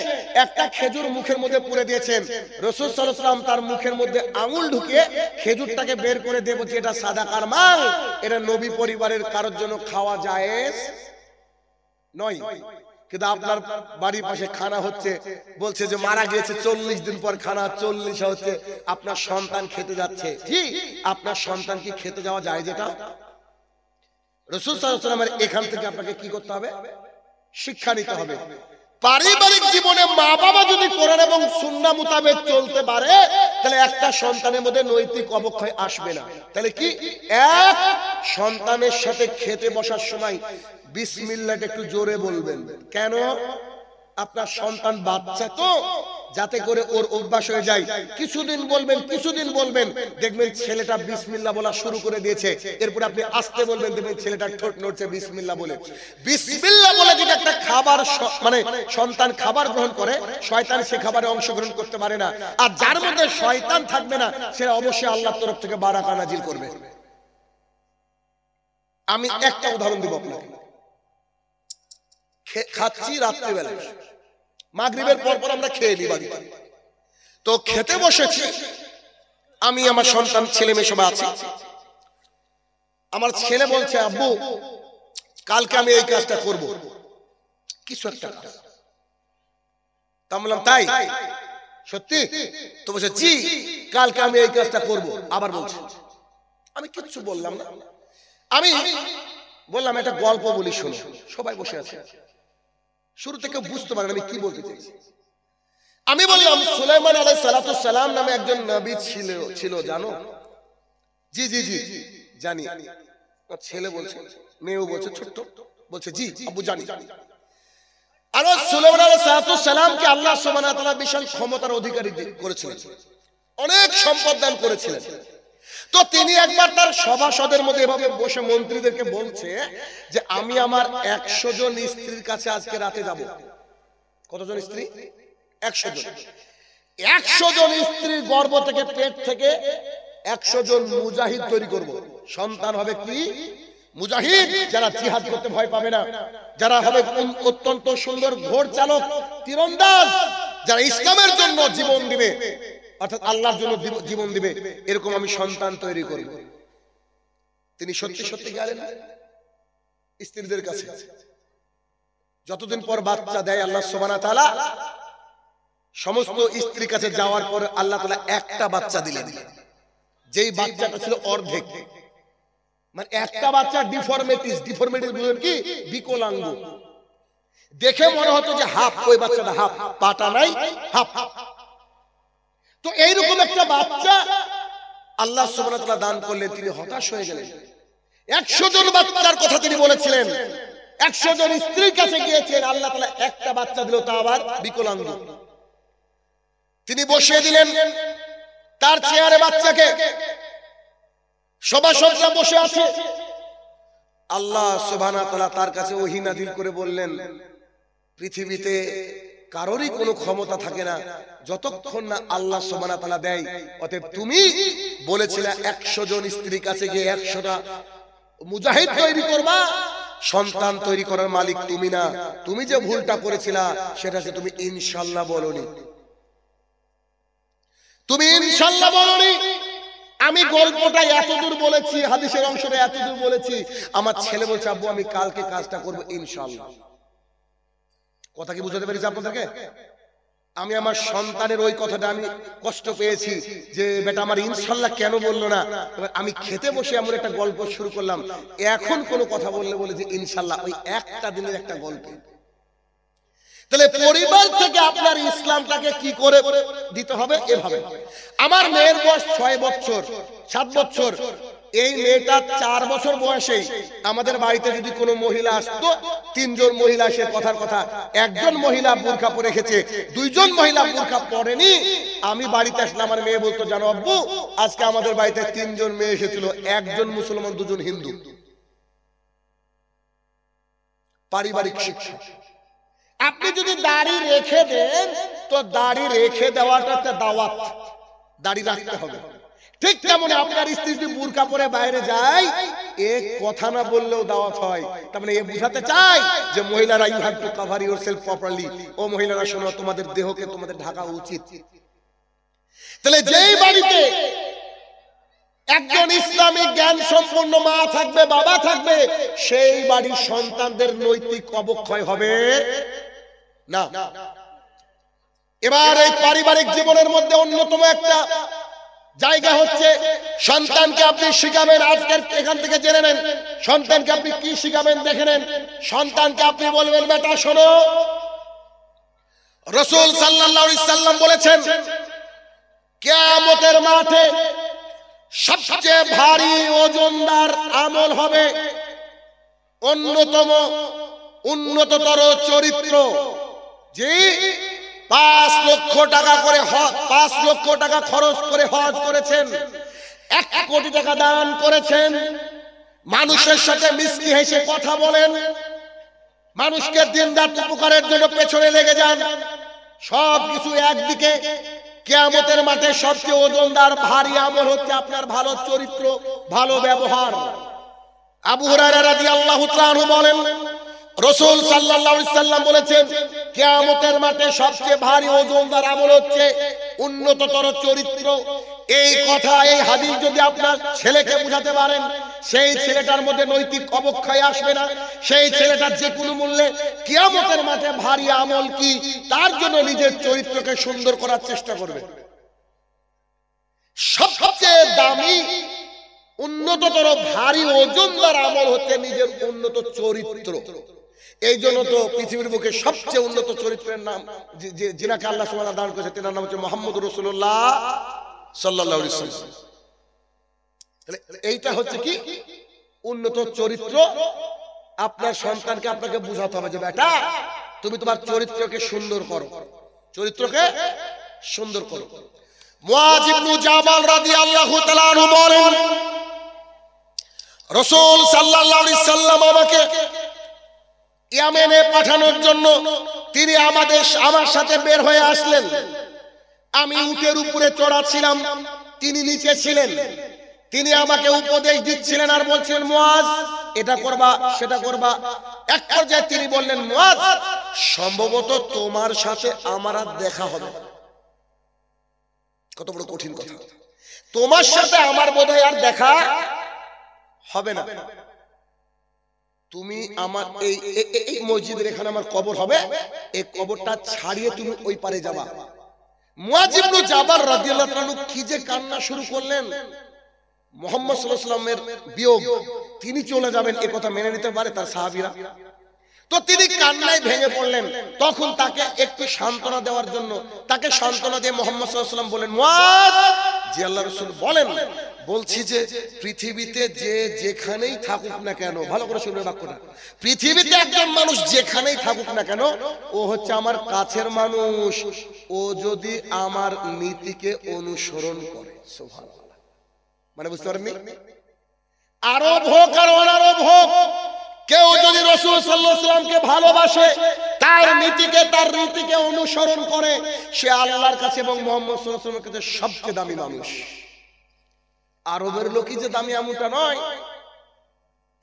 একটা খেজুর মুখের মধ্যে পুরে দিয়েছেন। রাসূল সাল্লাল্লাহু আলাইহি ওয়াসাল্লাম তার মুখের মধ্যে আঙুল ঢুকিয়ে খেজুরটাকে বের করে দেব যে এটা সাদাকার মাল, এটা নবী পরিবারের কারোর জন্য খাওয়া জায়েজ নয়। কিন্তু আপনার বাড়ির পাশে খানা হচ্ছে, বলছে যে মারা গিয়েছে 40 দিন পর খানা 40 হচ্ছে, আপনার সন্তান খেতে যাচ্ছে। ঠিক, আপনার সন্তান কি খেতে যাওয়া যায়? যেটা রাসূল সাল্লাল্লাহু আলাইহি ওয়াসাল্লামের এখান থেকে আপনাকে কি করতে হবে? শিক্ষা নিতে হবে। পারিবারিক জীবনে মা বাবা যদি কোরআন এবং সুন্নাহ মোতাবেক চলতে পারে, তাহলে একটা সন্তানের মধ্যে নৈতিক অবক্ষয় আসবে না। তাহলে কি, এক সন্তানের সাথে খেতে বসার সময় বিসমিল্লাহটা একটু জোরে বলবেন। কেন? আপনার সন্তান বাচ্চা তো, যাতে করে ওর অভ্যাস হয়ে যায়। কিছুদিন বলবেন, দেখবেন ছেলেটা বিসমিল্লাহ বলা শুরু করে দিয়েছে। এরপর আপনি আস্তে বলবেন, দেখবেন ছেলেটা ঠোঁট নড়ছে বিসমিল্লাহ বলে। বিসমিল্লাহ বলে যদি একটা খাবার মানে সন্তান খাবার গ্রহণ করে, শয়তান সে খাবারে অংশগ্রহণ করতে পারে না। আর যার মধ্যে শয়তান থাকবে না, সেটা অবশ্যই আল্লাহর তরফ থেকে বারাকা নাজিল করবে। আমি একটা উদাহরণ দিব আপনাকে। খাচ্ছি রাত্রিবেলা, মাগরিবের পর আমরা খেয়ে নিই বাড়িতে। তো খেতে বসেছি, আমি আমার সন্তান ছেলে মেয়ে সবাই আছি। আমার ছেলে বলছে, আব্বু কালকে আমি এই কাজটা করব, কিছু একটা কাজ। তা বললাম, তাই সত্যি? তো বলছে, জি কালকে আমি এই কাজটা করব। আবার বলছে, আমি কিচ্ছু বললাম না। আমি বললাম একটা গল্প বলি, শোনো। সবাই বসে আছে, শুরু থেকে বুঝতে পারেন আমি কি বলতে চাইছি। আমি বললাম, সুলাইমান আলাইহিস সালাতু সালাম নামে একজন নবী ছিল জানো? জি জি জি জানি। ছেলে বলছে, মেয়েও বলছে, ছোট্ট বলছে, জি আব্বু জানি। আর সুলাইমান আলাইহিস সালাতু সালামকে আল্লাহ সুবহানাহু ওয়া তাআলা বিশাল ক্ষমতার অধিকারী করেছিলেন, অনেক সম্পদ দান করেছিলেন। তো তিনি একবার তার সভাসদের মধ্যে এভাবে বসে মন্ত্রীদেরকে বলছে যে আমি আমার 100 জন স্ত্রীর কাছে আজকে রাতে যাব। কতজন স্ত্রী? 100 জন। 100 জন স্ত্রীর গর্ভ থেকে, পেট থেকে 100 জন মুজাহিদ তৈরি করব। সন্তান হবে কি? মুজাহিদ, যারা জিহাদ করতে ভয় পাবে না, যারা হবে অত্যন্ত সুন্দর ঘোড় চালক, তীরন্দাজ, যারা ইসলামের জন্য জীবন দিবে, অর্থাৎ আল্লাহর জন্য জীবন দিবে, এরকম আমি সন্তান তৈরি করব। তিনি সত্যি সত্যি গেলেন স্ত্রীদের কাছে। যতদিন পর বাচ্চা দেয় আল্লাহ সুবহানাহু ওয়া তাআলা, সমস্ত স্ত্রীর কাছে যাওয়ার পর আল্লাহ তাআলা একটা বাচ্চা দিলেন, যেই বাচ্চাটা ছিল অর্ধেক। মানে একটা বাচ্চা ডিফরমিটিস বলেন কি, বিকলাঙ্গ। দেখে মনে হতো যে হাফ, ওই বাচ্চাটা হাফ, পাটা নাই, হাফ। তো এইরকম একটা বাচ্চা আল্লাহ সুবহানাহু ওয়া তাআলা দান করলেন। তিনি হতাশ হয়ে গেলেন। 100 জন বাচ্চার কথা তিনি বলেছিলেন, 100 জন স্ত্রীর কাছে গিয়েছেন, আল্লাহ তাআলা একটা বাচ্চা দিল, তা আবার বিকলাঙ্গ। তিনি বসিয়ে দিলেন তার চেয়ারে বাচ্চাকে, সভাসদরা বসে আছে। আল্লাহ সুবহানাহু ওয়া তাআলা তার কাছে ওহী নাযিল করে বললেন, পৃথিবীতে কারোরই কোনো ক্ষমতা থাকে না যতক্ষণ না আল্লাহ সুবহানাহু ওয়া তাআলা দেয়। অতএব তুমি বলেছিলে 100 জন স্ত্রীর কাছে গিয়ে 100টা মুজাহিদ তৈরি করবা, সন্তান তৈরি করার মালিক তুমি না। তুমি যে ভুলটা করেছিলা সেটা হচ্ছে তুমি ইনশাআল্লাহ বলনি। তুমি ইনশাআল্লাহ বলনি। আমি গল্পটা এতদূর বলেছি, হাদিসের অংশটা এতদূর বলেছি। আমার ছেলে বলছে, আব্বু আমি কালকে কাজটা করব ইনশাআল্লাহ। কথা কি বুঝাতে পেরেছি আপনাদেরকে? আমি আমার সন্তানের ওই কথাটা আমি কষ্ট পেয়েছি যে বেটা আমার ইনশাআল্লাহ কেন বললো না। এবার আমি খেতে বসে এমন একটা গল্প শুরু করলাম, এখন কোনো কথা বলে যে ইনশাআল্লাহ, ওই একটা দিনের একটা গল্প। তাহলে পরিবার থেকে আপনার ইসলামটাকে কি করে দিতে হবে? এভাবে। আমার মেয়ের বয়স 6 বছর 7 বছর। এই মেয়েটা 4 বছর বয়সে আমাদের বাড়িতে যদি কোনো মহিলা আসতো, 3 জন মহিলা এসে কথার কথা, একজন মহিলা বুরকা পরে এসেছে, 2 জন মহিলা বুরকা পরেনি। আমি বাড়িতে আসলে আমার মেয়ে বলতো, জানো আব্বু আজকে আমাদের বাড়িতে 3 জন মেয়ে এসেছিল, 1 জন মুসলমান 2 জন হিন্দু। পারিবারিক শিক্ষা। আপনি যদি দাড়ি রেখে দেন, তো দাড়ি রেখে দেওয়াটা একটা দাওয়াত, দাড়ি রাখতে হবে। ঠিক তেমন আপনার স্ত্রী যদি বুরকা পরে বাইরে যায়, এক কথা না বললেও দাওয়াত হয়। তার মানে এ বুঝাতে চাই যে মহিলারা you have to cover yourself properly. ও মহিলারা শোনো, তোমাদের দেহকে তোমাদের ঢাকা উচিত। তাহলে যেই বাড়িতে একজন ইসলামিক জ্ঞান সম্পন্ন মা থাকবে, বাবা থাকবে, সেই বাড়ির সন্তানদের নৈতিক অবক্ষয় হবে না। এবার এই পারিবারিক জীবনের মধ্যে অন্যতম একটা জায়গা হচ্ছে সন্তানকে আপনি শিখাবেন। আজকের এখান থেকে জেনে নেন সন্তানকে আপনি কি শিখাবেন, দেখে নেন। সন্তানকে আপনি বলবেন, বেটা শোনো, রাসূল সাল্লাল্লাহু আলাইহি সাল্লাম বলেছেন কিয়ামতের মাঠে সবচেয়ে ভারী ওজনদার আমল হবে অন্যতম উন্নততর চরিত্র। যে 5 লক্ষ টাকা করে 5 লক্ষ টাকা খরচ করে হজ করেছেন, 1 কোটি টাকা দান করেছেন, মানুষের সাথে মিষ্টি হেসে কথা বলেন, মানুষকে দিনরাত উপকারের জন্য পেছনে লেগে যান, সবকিছু একদিকে। কিয়ামতের মাঠে সবচেয়ে ওজনদার ভারী আমল হচ্ছে আপনার ভালো চরিত্র, ভালো ব্যবহার। আবু হুরায়রা রাদিয়াল্লাহু তাআলা আনহু বলেন, রাসূল সাল্লাল্লাহু আলাইহি সাল্লাম বলেছেন কিয়ামতের মাঠে সবচেয়ে ভারী ওজনদার আমল হচ্ছে উন্নততর চরিত্র। এই কথা, এই হাদিস যদি আপনার ছেলেকে বুঝাতে পারেন, সেই ছেলেটার মধ্যে নৈতিক অবক্ষয় আসবে না। সেই ছেলেটা যে কোনো মূল্যে কিয়ামতের মাঠে ভারী আমল কি, তার জন্য নিজের চরিত্রকে সুন্দর করার চেষ্টা করবে। সবচেয়ে দামি উন্নততর ভারী ওজনদার আমল হচ্ছে নিজের উন্নত চরিত্র। এই জন্য তো পৃথিবীর বুকে সবচেয়ে উন্নত চরিত্রের নাম যিনাকে আল্লাহ সুবহানাহু ওয়া তাআলা দান করেছে, তার নাম হচ্ছে মুহাম্মদুর রাসূলুল্লাহ সাল্লাল্লাহু আলাইহি ওয়াসাল্লাম। তাহলে এইটা হচ্ছে কি উন্নত চরিত্র। আপনার সন্তানকে আপনাকে বুঝাতে হবে যে বেটা তুমি তোমার চরিত্রকে সুন্দর করো, চরিত্রকে সুন্দর করো। মুআয ইবনে জাবাল রাদিয়াল্লাহু তাআলা আনহু বলেন, রাসূল সাল্লাল্লাহু আলাইহি সাল্লাম আমাকে ইয়ামেনে পাঠানোর জন্য তিনি আমার সাথে বের হয়ে আসলেন। আমি উটের উপরে চড়া ছিলাম, তিনি নিচে ছিলেন। তিনি আমাকে উপদেশ দিচ্ছিলেন আর বলছেন, মুআয এটা করবা সেটা করবা। এক পর্যায়ে তিনি বললেন, মুআয সম্ভবত তোমার সাথে আমার আর দেখা হবে না। কত বড় কঠিন কথা! তোমার সাথে আমার বোধহয় আর দেখা হবে না। তুমি আমার এই মসজিদের এখানে আমার কবর হবে, এই কবরটা ছাড়িয়ে তুমি ওই পারে যাবা। মুআয ইবনে জাবাল রাদিয়াল্লাহু তাআলা আনহু কি যে কান্না শুরু করলেন। মুহাম্মদ সাল্লাল্লাহু আলাইহি ওয়াসাল্লামের বিয়োগ, তিনি চলে যাবেন এ কথা মেনে নিতে পারে তার সাহাবীরা? তো তিনি কান্নায় ভেঙে পড়লেন। তখন তাকে একটু সান্ত্বনা দেওয়ার জন্য তাকে সান্ত্বনা দিয়ে মুহাম্মদ সাল্লাল্লাহু আলাইহি ওয়াসাল্লাম বলেন, মুআয, জি আল্লাহর রাসূল বলেন, বলছি যে পৃথিবীতে যে যেখানেই থাকুক না কেন, ভালো করে শুনবে বাক্যটা, পৃথিবীতে একজন মানুষ যেখানেই থাকুক না কেন, ও হচ্ছে আমার কাছের মানুষ। ও যদি আমার নীতিকে অনুসরণ করে, সুবহানাল্লাহ, মানে বুঝতে পারেননি? আরব হোক আর অনারব হোক, কেউ যদি রাসূল সাল্লাল্লাহু আলাইহি ওয়াসাল্লামকে ভালোবাসে, তার নীতিকে তার রীতিকে অনুসরণ করে, সে আল্লাহর কাছে এবং মুহাম্মদ সাল্লাল্লাহু আলাইহি ওয়াসাল্লামের কাছে সবচেয়ে দামি মানুষ। আরবের লোকই যে দামি এমনটা নয়।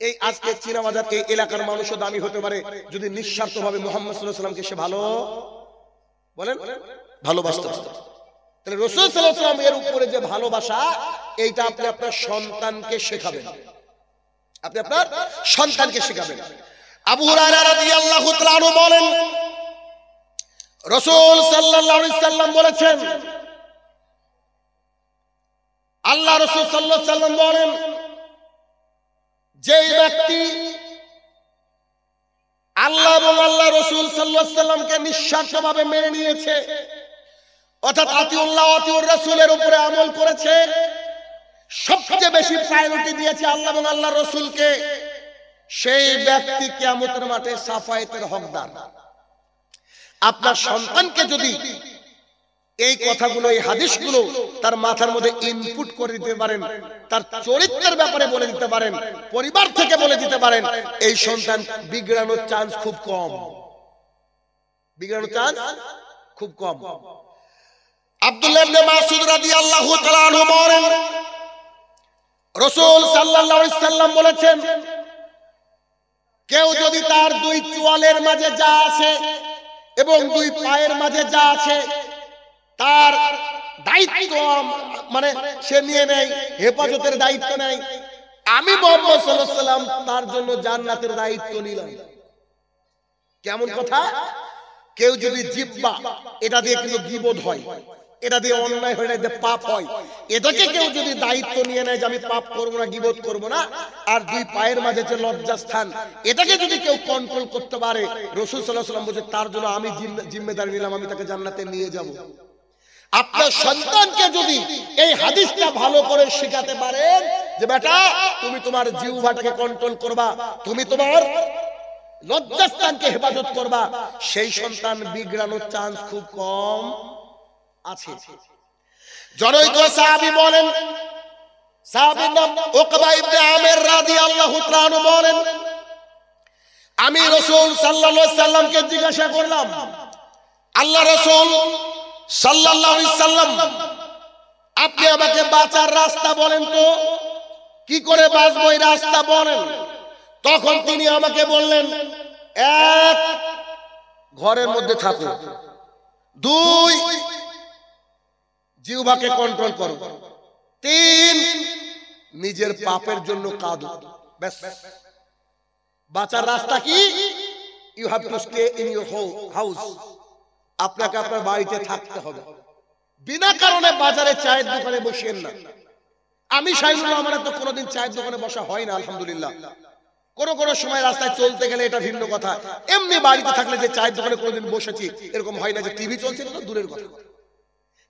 এই আজকে চীনা বাজার এই এলাকার মানুষও দামি হতে পারে যদি নিঃস্বার্থভাবে মুহাম্মদ সাল্লাল্লাহু আলাইহি ওয়াসাল্লামকে সে ভালো বলেন ভালোবাসতে পারে। তাহলে রাসূল সাল্লাল্লাহু আলাইহি ওয়াসাল্লাম এর উপরে যে ভালোবাসা, এইটা আপনি আপনার সন্তানকে শেখাবেন, আপনি আপনার সন্তানকে শেখাবেন। আবু হুরায়রা রাদিয়াল্লাহু তাআলা আনহু বলেন, রাসূল সাল্লাল্লাহু আলাইহি ওয়াসাল্লাম বলেছেন, আল্লাহ রাসূল সাল্লাল্লাহু আলাইহি ওয়াসাল্লাম বলেন, যেই ব্যক্তি আল্লাহ এবং আল্লাহ রাসূল সাল্লাল্লাহু আলাইহি ওয়াসাল্লামকে নিঃস্বার্থভাবে মেনে নিয়েছে, অর্থাৎ আতিউল্লাহ আতিউর রাসূলের উপরে আমল করেছে, সবচেয়ে বেশি প্রায়োরিটি দিয়েছে আল্লাহ এবং আল্লাহর রাসূলকে, সেই ব্যক্তি কিয়ামতের মাঠে সাফায়েতের হকদার। আপনার সন্তানকে যদি এই কথাগুলো, এই হাদিসগুলো তার মাথার মধ্যে ইনপুট করে দিতে পারেন, তার চরিত্রের ব্যাপারে বলে দিতে পারেন, পরিবার থেকে বলে দিতে পারেন, এই সন্তান বিগড়ানোর চান্স খুব কম, বিগড়ানোর চান্স খুব কম। আব্দুল্লাহ ইবনে মাসউদ রাদিয়াল্লাহু তাআলা আনহু বলেন, রাসূল সাল্লাল্লাহু আলাইহি সাল্লাম বলেছেন, কেউ যদি তার দুই চোয়ালের মাঝে যা আছে এবং দুই পায়ের মাঝে যা আছে তার দায়িত্ব মানে সে নিয়ে নেয়, হেফাজতের দায়িত্ব নেয়, আমি মুহাম্মদ সাল্লাল্লাহু আলাইহি সাল্লাম তার জন্য জান্নাতের দায়িত্ব নিলাম। কেমন কথা? কেউ যদি জিহ্বা, এটা দিয়ে কিন্তু গীবত হয়, এটা দিয়ে অন্যায় হয়, এটা দিয়ে পাপ হয়, এটাকে কেউ যদি দায়িত্ব নিয়ে নেয় যে আমি পাপ করবো না, গীবত করবো না, আর দুই পায়ের মাঝে যে লজ্জাস্থান, এটাকে যদি কেউ কন্ট্রোল করতে পারে, রাসূল সাল্লাল্লাহু আলাইহি ওয়াসাল্লাম বলেন তার জন্য আমি জিম্মেদারি নিলাম, আমি তাকে জান্নাতে নিয়ে যাব। আপনার সন্তানকে যদি এই হাদিসটা ভালো করে শেখাতে পারেন যে বেটা তুমি তোমার জিহ্বাটাকে কন্ট্রোল করবা, তুমি তোমার লজ্জাস্থানকে হেফাজত করবা, সেই সন্তান বিগড়ানোর চান্স খুব কম আছে। জনৈক সাহাবী বলেন, সাহাবীর নাম উকবা ইবনে আমির রাদিয়াল্লাহু তাআলা আনহু বলেন, আমি রাসূল সাল্লাল্লাহু আলাইহি সাল্লামকে জিজ্ঞাসা করলাম, আল্লাহ রাসূল সাল্লাল্লাহু আলাইহি সাল্লাম আপনি আমাকে বাঁচার রাস্তা বলেন তো, কি করে বাঁচবো এই রাস্তা বলেন। তখন তিনি আমাকে বললেন, এক, ঘরের মধ্যে থাকো, দুই, জিহ্বাকে কন্ট্রোল করো, তিন, নিজের পাপের জন্য কাঁদো। ব্যাস, বাঁচার রাস্তা কি? You have to stay in your house, আপনাকে আপনার বাড়িতে থাকতে হবে, বিনা কারণে বাজারে চায়ের দোকানে বসেন না। আমি শাহিনুল্লাহ, আমার তো কোনোদিন চায়ের দোকানে বসা হয় না আলহামদুলিল্লাহ। কোন সময় রাস্তায় চলতে গেলে এটা ভিন্ন কথা, এমনি বাড়িতে থাকলে যে চায়ের দোকানে কোনোদিন বসেছি এরকম হয় না, যে টিভি চলছিল না দূরের কথা।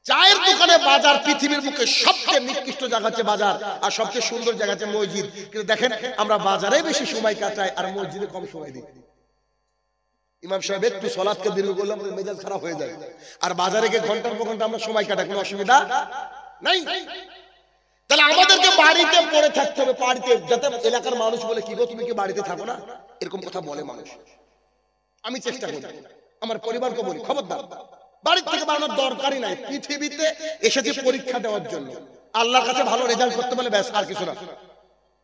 চায়ের দোকানে বাজার পৃথিবীর মুখে সবচেয়ে নিকৃষ্ট জায়গা হচ্ছে বাজার, আর সবচেয়ে সুন্দর জায়গা হচ্ছে মসজিদ। কিন্তু দেখেন আমরা বাজারে বেশি সময় কাটাই আর মসজিদে কম সময় দিই। ইমাম সাহেব একটু সালাতকে দীর্ঘ করলে আমাদের মেজাজ খারাপ হয়ে যায়, আর বাজারে গিয়ে ঘন্টার পর ঘন্টা আমরা সময় কাটাই, কোনো অসুবিধা নাই। তাহলে আমাদেরকে বাড়িতে পড়ে থাকতে হবে, বাড়িতে, যাতে এলাকার মানুষ বলে কি গো তুমি কি বাড়িতে থাকো না, এরকম কথা বলে মানুষ। আমি চেষ্টা করি, আমার পরিবারকে বলি খবরদার, বাড়ির থেকে বাড়ানোর দরকারই নাই। পৃথিবীতে এসেছে পরীক্ষা দেওয়ার জন্য, আল্লাহর কাছে ভালো রেজাল্ট করতে পারলে ব্যাস, আর কিছু না।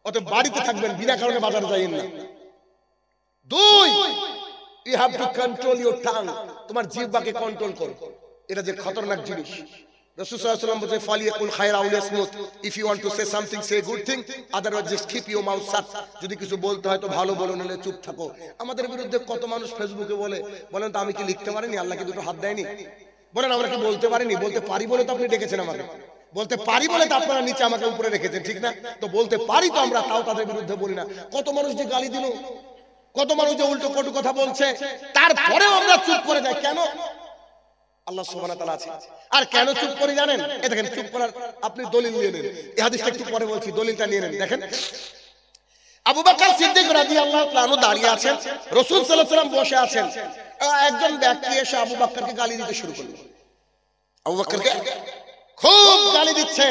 অতএব বাড়িতে থাকবেন, বিনা কারণে বাজারে যাইয়েন না। দুই, you have to control your tongue, তোমার জিহ্বাকে কন্ট্রোল করো, এটা যে খতরনাক জিনিস। রাসূল সাল্লাল্লাহু আলাইহি ওয়াসাল্লাম বলেছেন ফালিয়াকুল খায়রা আও লিয়াসমুত, if you want to say something say good thing, otherwise just keep your mouth shut, যদি কিছু বলতে হয় তো ভালো বলো, নাহলে চুপ থাকো। আমাদের বিরুদ্ধে কত মানুষ ফেসবুকে বলেন তো আমি কি লিখতে পারিনি, আল্লাহ কি দুটো হাত দেয়নি, বলেন আমরা কি বলতে পারিনি, বলতে পারি বলে তো আপনি ডেকেছেন আমাকে, বলতে পারি বলে তো আপনারা নিচে আমাকে উপরে রেখেছেন, ঠিক না? তো বলতে পারি তো আমরা, তাও তাদের বিরুদ্ধে বলি না। কত মানুষ যে গালি দিল, কত মানুষ যে উল্টো কটু কথা বলছে, তারপরেও আমরা চুপ করে যাই কেন? আল্লাহ সুবহানাহু ওয়া তাআলা আছে। আর কেন চুপ করে জানেন? এই দেখেন, চুপ করার আপনি দলিল নিয়ে নেন, এই হাদিসটা একটু পরে বলছি, দলিলটা নিয়ে নেন। দেখেন আবু বকর সিদ্দিক রাদিয়াল্লাহু তাআলা আনহু দাঁড়িয়ে আছেন, রাসূল সাল্লাল্লাহু আলাইহি ওয়াসাল্লাম বসে আছেন। একজন ব্যক্তি এসে আবু বকরকে গালি দিতে শুরু করলো, আবু বকরকে খুব গালি দিচ্ছে।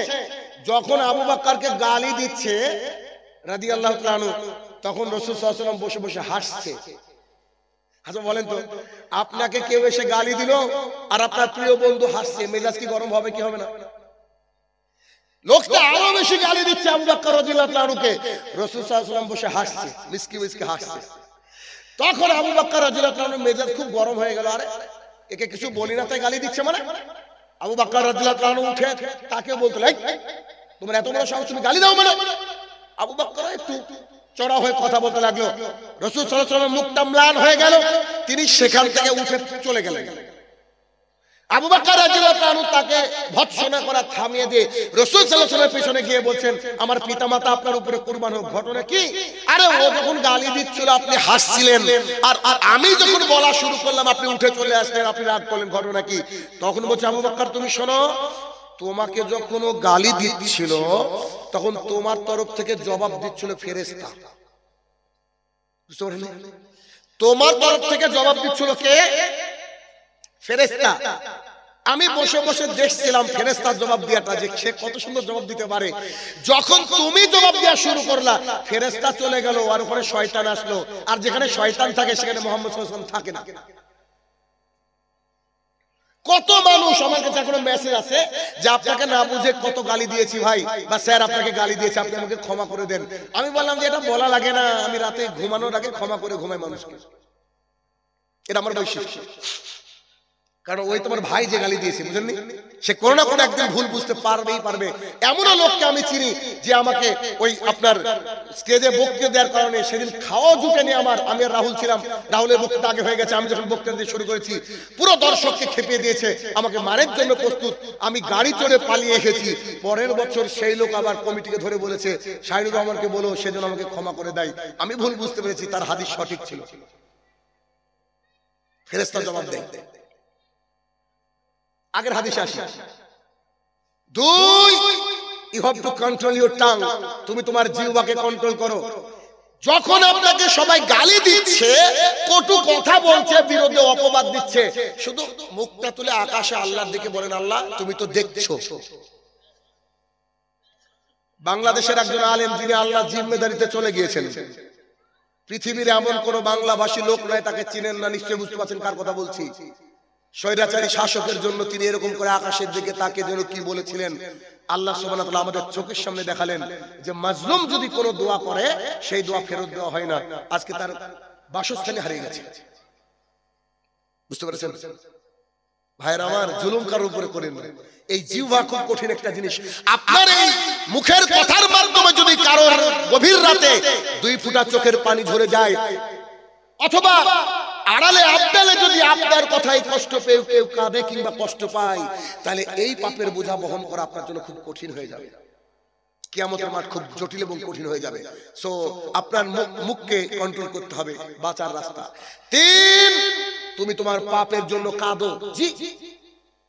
যখন আবু বকরকে গালি দিচ্ছে রাদিয়াল্লাহু তাআলা আনহু, তখন রাসূল সাল্লাল্লাহু আলাইহি ওয়াসাল্লাম বসে বসে হাসছে। আচ্ছা বলেন তো, আপনাকে কেউ এসে গালি দিল আর আপনার প্রিয় বন্ধু হাসছে, মেজাজ কি গরম হবে কি হবে না? লোকটা আরো বেশি গালি দিচ্ছে আবু বকর রাদিয়াল্লাহু তাআলা আনহুকে, রাসূল সাল্লাল্লাহু আলাইহি ওয়াসাল্লাম বসে হাসছে, মিসকি মিসকি হাসছে। তখন আবু বকর রাদিয়াল্লাহু তাআলা আনহুর মেজাজ খুব গরম হয়ে গেল, আরে একে কিছু বলি না তাই গালি দিচ্ছে মানে? আবু বকর রাদিয়াল্লাহু তাআলা আনহু উঠে তাকে বলতে লাগলেন, তোমার এত বড় সাহস, তুমি গালি দাও মানে? আবু বকর একটু চড়া হয়ে কথা বলতে লাগলো। রাসূল সাল্লাল্লাহু আলাইহি ওয়াসাল্লাম মুখটা ম্লান হয়ে গেল, তিনি সেখান থেকে উঠে চলে গেলেন। আবু বকর রাদিয়াল্লাহু তাআলা তাকে ভৎসনা করা থামিয়ে দিয়ে রাসূল সাল্লাল্লাহু আলাইহি ওয়াসাল্লামের পিছনে গিয়ে বলছেন, আমার পিতামাতা আপনার উপরে কুরবান হোক, ঘটনা কি? আরে ও যখন গালি দিচ্ছিল আপনি হাসছিলেন, আর আমি যখন বলা শুরু করলাম আপনি উঠে চলে আসলেন, আপনি রাগ করলেন, ঘটনা কি? তখন বলছে আবু বকর তুমি শোনো, তোমাকে যখন ও গালি দিচ্ছিল তখন তোমার তরফ থেকে জবাব দিচ্ছিল ফেরেশতা। বুঝতে পারলেন? তোমার তরফ থেকে জবাব দিচ্ছিল কে? ফেরেশতা। আমি বসে বসে দেখছিলাম ফেরেশতার জবাব দিয়াটা, যে সে কত সুন্দর জবাব দিতে পারে। যখন তুমি জবাব দেওয়া শুরু করলা, ফেরেশতা চলে গেল, আর ওখানে শয়তান আসলো, আর যেখানে শয়তান থাকে সেখানে মুহাম্মদ সাল্লাল্লাহু আলাইহি ওয়াসাল্লাম থাকে না। কত মানুষ মানুষ আমার কাছে এখনো মেসেজ আছে যে আপনাকে না বুঝে কত গালি দিয়েছি ভাই, বা স্যার আপনাকে গালি দিয়েছে, আপনি আমাকে ক্ষমা করে দেন। আমি বললাম যে এটা বলা লাগে না, আমি রাতে ঘুমানোর আগে ক্ষমা করে ঘুমাই মানুষকে, এটা আমার বৈশিষ্ট্য। কারণ ওই তোমার ভাই যে গালি দিয়েছে, বুঝলেন, সে কোনো না কোনো একদিন ভুল বুঝতে পারবেই পারবে। এমনও লোককে আমি চিনি যে আমাকে ওই আপনার স্টেজে বক্তৃতা দেওয়ার কারণে সেদিন খাওয়া জুটেনি আমার, আমি আর রাহুল ছিলাম, রাহুলের বক্তৃতা আগে হয়ে গেছে, আমি যখন বক্তৃতা দিয়ে শুরু করেছি পুরো দর্শককে খেপিয়ে দিয়েছে, আমাকে মারের জন্য প্রস্তুত, আমি গাড়ি চড়ে পালিয়ে এসেছি। পরের বছর সেই লোক আবার কমিটিকে ধরে বলেছে শাহিনুর রহমানকে বলো সেজন্য আমাকে ক্ষমা করে দেয়। আমি ভুল বুঝতে পেরেছি, তার হাদিস সঠিক ছিল, ফেরেশতা জবাব দেয়। আগের হাদিসে আসি, 2 you have to control your tongue, তুমি তোমার জিহ্বাকে কন্ট্রোল করো। যখন আপনাকে সবাই গালি দিচ্ছে, কটু কথা বলছে, বিরোধে অপবাদ দিচ্ছে, শুধু মুখটা তুলে আকাশে আল্লাহর দিকে বলেন, আল্লাহ তুমি তো দেখছো। বাংলাদেশের একজন আলেম যিনি আল্লাহর জিম্মেদারিতে চলে গিয়েছেন, পৃথিবীর এমন কোন বাংলাভাষী লোক নয় তাকে চিনেন না, নিশ্চয়ই বুঝতে পারছেন কার কথা বলছি। স্বৈরাচারী শাসকের জন্য তিনি এরকম করে আকাশের দিকে তাকে যেন কি বলেছিলেন, আল্লাহ সুবহানাহু ওয়া তাআলা আমাদের চোখের সামনে দেখালেন যে মাজলুম যদি কোনো দোয়া করে সেই দোয়া ফেরত দেওয়া হয় না। আজকে তার বাসস্থানে হারিয়ে গেছে, বুঝতে পেরেছেন ভাইরা আমার? জুলুম কারোর উপরে করেন না, এই জিহ্বা খুব কঠিন একটা জিনিস। আপনার এই মুখের কথার মাধ্যমে যদি কারোর গভীর রাতে 2 ফোঁটা চোখের পানি ঝরে যায়, অথবা আড়ালে আবদালে যদি আপনার কথায় কষ্ট পেয়ে কেউ কাঁদে কিংবা কষ্ট পায়, তাহলে এই পাপের বোঝা বহন করা আপনার জন্য খুব কঠিন হয়ে যাবে। কিয়ামতের মাঠ খুব জটিল এবং কঠিন হয়ে যাবে। সো আপনার মুখকে কন্ট্রোল করতে হবে, বাঁচার রাস্তা। 3, তুমি তোমার পাপের জন্য কাঁদো। জি,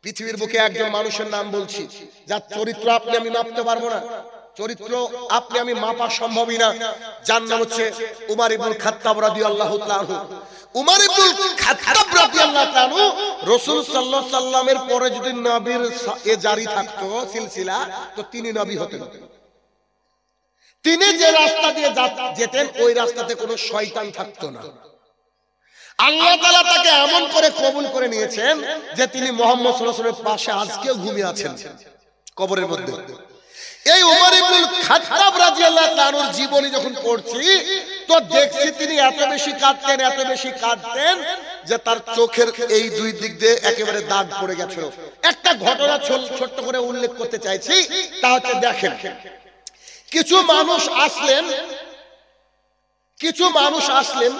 পৃথিবীর বুকে একজন মানুষের নাম বলছি যার চরিত্র আপনি আমি মাপতে পারবো না, চরিত্র আপনি আমি মাপা সম্ভবই না, যার নাম হচ্ছে উমর ইবনে খাত্তাব রাদিয়াল্লাহু তাআলা আনহু। উমর ইবনে খাত্তাব রাদিয়াল্লাহু তাআলা আনহু রাসূল সাল্লাল্লাহু আলাইহি সাল্লামের পরে যদি নবীর এ জারি থাকতো সিলসিলা, তো তিনি নবী হতেন। তিনি যে রাস্তা দিয়ে যেতেন ওই রাস্তাতে কোনো শয়তান থাকতো না। আল্লাহ তাআলা তাকে এমন করে কবুল করে নিয়েছেন যে তিনি মুহাম্মদ সাল্লাল্লাহু আলাইহি ওয়াসাল্লামের পাশে আজকেও ঘুমিয়ে আছেন কবরের মধ্যে। এই উমর ইবনে খাত্তাব রাদিয়াল্লাহু তাআলা আনহুর জীবনী যখন পড়ছি তো দেখছি তিনি এত বেশি কাঁদতেন যে তার চোখের এই 2 দিক দিয়ে একেবারে দাগ পড়ে গেছিল। একটা ঘটনা ছোট্ট করে উল্লেখ করতে চাইছি, তা হচ্ছে দেখেন, কিছু মানুষ আসলেন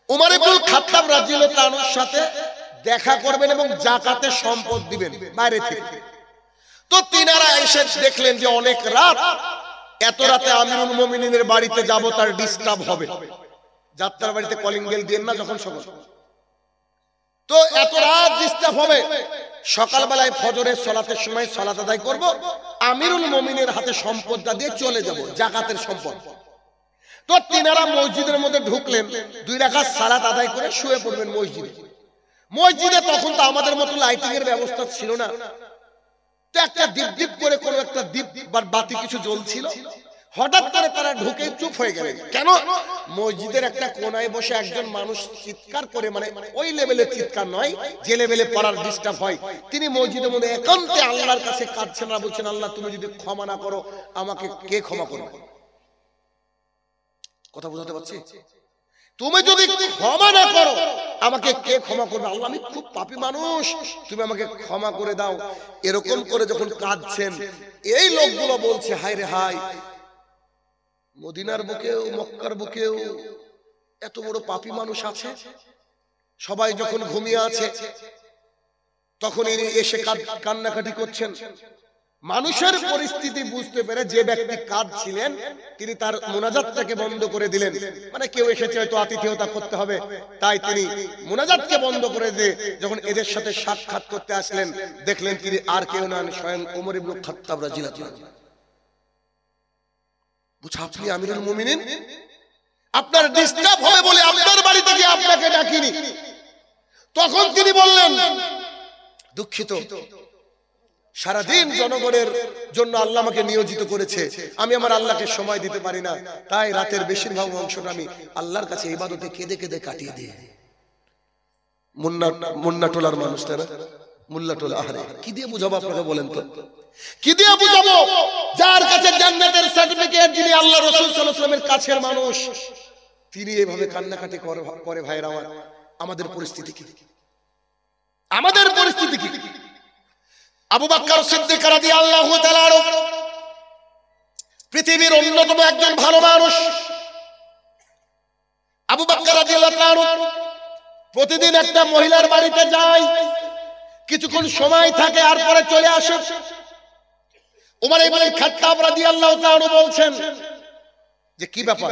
উমর ইবনে খাত্তাব রাদিয়াল্লাহু তাআলা আনহুর সাথে দেখা করবেন এবং যাকাতে সম্পদ দিবেন বাইরে থেকে। তো তিনারা এসে দেখলেন যে অনেক রাত, এত রাতে আমিরুল মুমিনিনের বাড়িতে যাব, তার ডিস্টার্ব হবে, যাত্রার বাড়িতে কলিং বেল দেন না যখন সকাল, তো এত রাত ডিস্টার্ব হবে, সকালবেলায় ফজরের সালাতের সময় সালাত আদায় করব, আমিরুল মুমিনের হাতে সম্পদটা দিয়ে চলে যাব, যাকাতের সম্পদ। তো তিনারা মসজিদের মধ্যে ঢুকলেন, 2 রাকাত সালাত আদায় করে শুয়ে পড়বেন মসজিদে। তখন তো আমাদের মতো লাইটিং এর ব্যবস্থা ছিল না, তো একটা দীপ করে কোন একটা দীপ বা বাতি কিছু জ্বলছিল। হঠাৎ করে তারা ঢুকে চুপ হয়ে গেলেন। কেন? মসজিদের একটা কোনায় বসে একজন মানুষ চিৎকার করে, মানে ওই লেভেলের চিৎকার নয় যে লেভেলে পড়ার ডিস্টার্ব হয়, তিনি মসজিদের মধ্যে একান্তে আল্লাহর কাছে কাঁদছেন আর বলছেন, আল্লাহ তুমি যদি ক্ষমা না করো আমাকে কে ক্ষমা করবে? কথা বুঝাতে পারছি? তুমি যদি ক্ষমা না করো আমাকে কে ক্ষমা করবে? আল্লাহ আমি খুব পাপী মানুষ, তুমি আমাকে ক্ষমা করে দাও। এরকম করে যখন কাঁদছেন, এই লোকগুলো বলছে, হায় রে হায়, মদিনার বুকেও মক্কার বুকেও এত বড় পাপী মানুষ আছে। সবাই যখন ঘুমিয়ে আছে তখন ইনি এসে কান্নাকাটি করছেন। মানুষের পরিস্থিতি বুঝতে পেরে যে ব্যক্তি কাঁদছিলেন তিনি তার মুনাজাতটাকে বন্ধ করে দিলেন, মানে কেউ এসেছে হয়তো আতিথেয়তা করতে হবে, তাই তিনি মুনাজাতকে বন্ধ করে দিয়ে যখন এদের সাথে সাক্ষাৎ করতে আসলেন, দেখলেন তিনি আর কেউ নন, স্বয়ং ওমর ইবনে খাত্তাব রাদিয়াল্লাহু আনহু। বুঝা, আপনি আমিরুল মুমিনিন, আপনার ডিস্টার্ব হবে বলে আপনার বাড়িতে গিয়ে আপনাকে ডাকিনি। তখন তিনি বললেন, দুঃখিত, সারাদিন জনগণের জন্য আল্লাহ আমাকে নিয়োজিত করেছে, আমি আমার আল্লাহকে সময় দিতে পারি না, তাই রাতের বেশিরভাগ অংশটা আমি আল্লাহর কাছে ইবাদতে কেঁদে কেঁদে কাটিয়ে দিই। মুন্না টোলার মানুষ, তাই না? মোল্লাটুল আহরে কি দিয়ে বুঝাবো আপনাকে বলেন তো? কি দিয়ে বুঝাবো? যার কাছে জান্নাতের সার্টিফিকেট, যিনি আল্লাহ রাসূল সাল্লাল্লাহু আলাইহি ওয়াসাল্লামের কাছের মানুষ, তিনি এইভাবে কান্নাকাটি করে ভাইরা আমার, আমাদের পরিস্থিতি কি? আমাদের পরিস্থিতি কি? আবু বকর সিদ্দিক রাদিয়াল্লাহু তাআলা পৃথিবীর অন্যতম একজন ভালো মানুষ। আবু বকর রাদিয়াল্লাহু তাআলা প্রতিদিন একটা মহিলার বাড়িতে যায়, কিছুক্ষণ সময় থাকে আর পরে চলে আসে। উমর ইবনে খাত্তাব রাদিয়াল্লাহু তাআলা বলছেন যে কি ব্যাপার,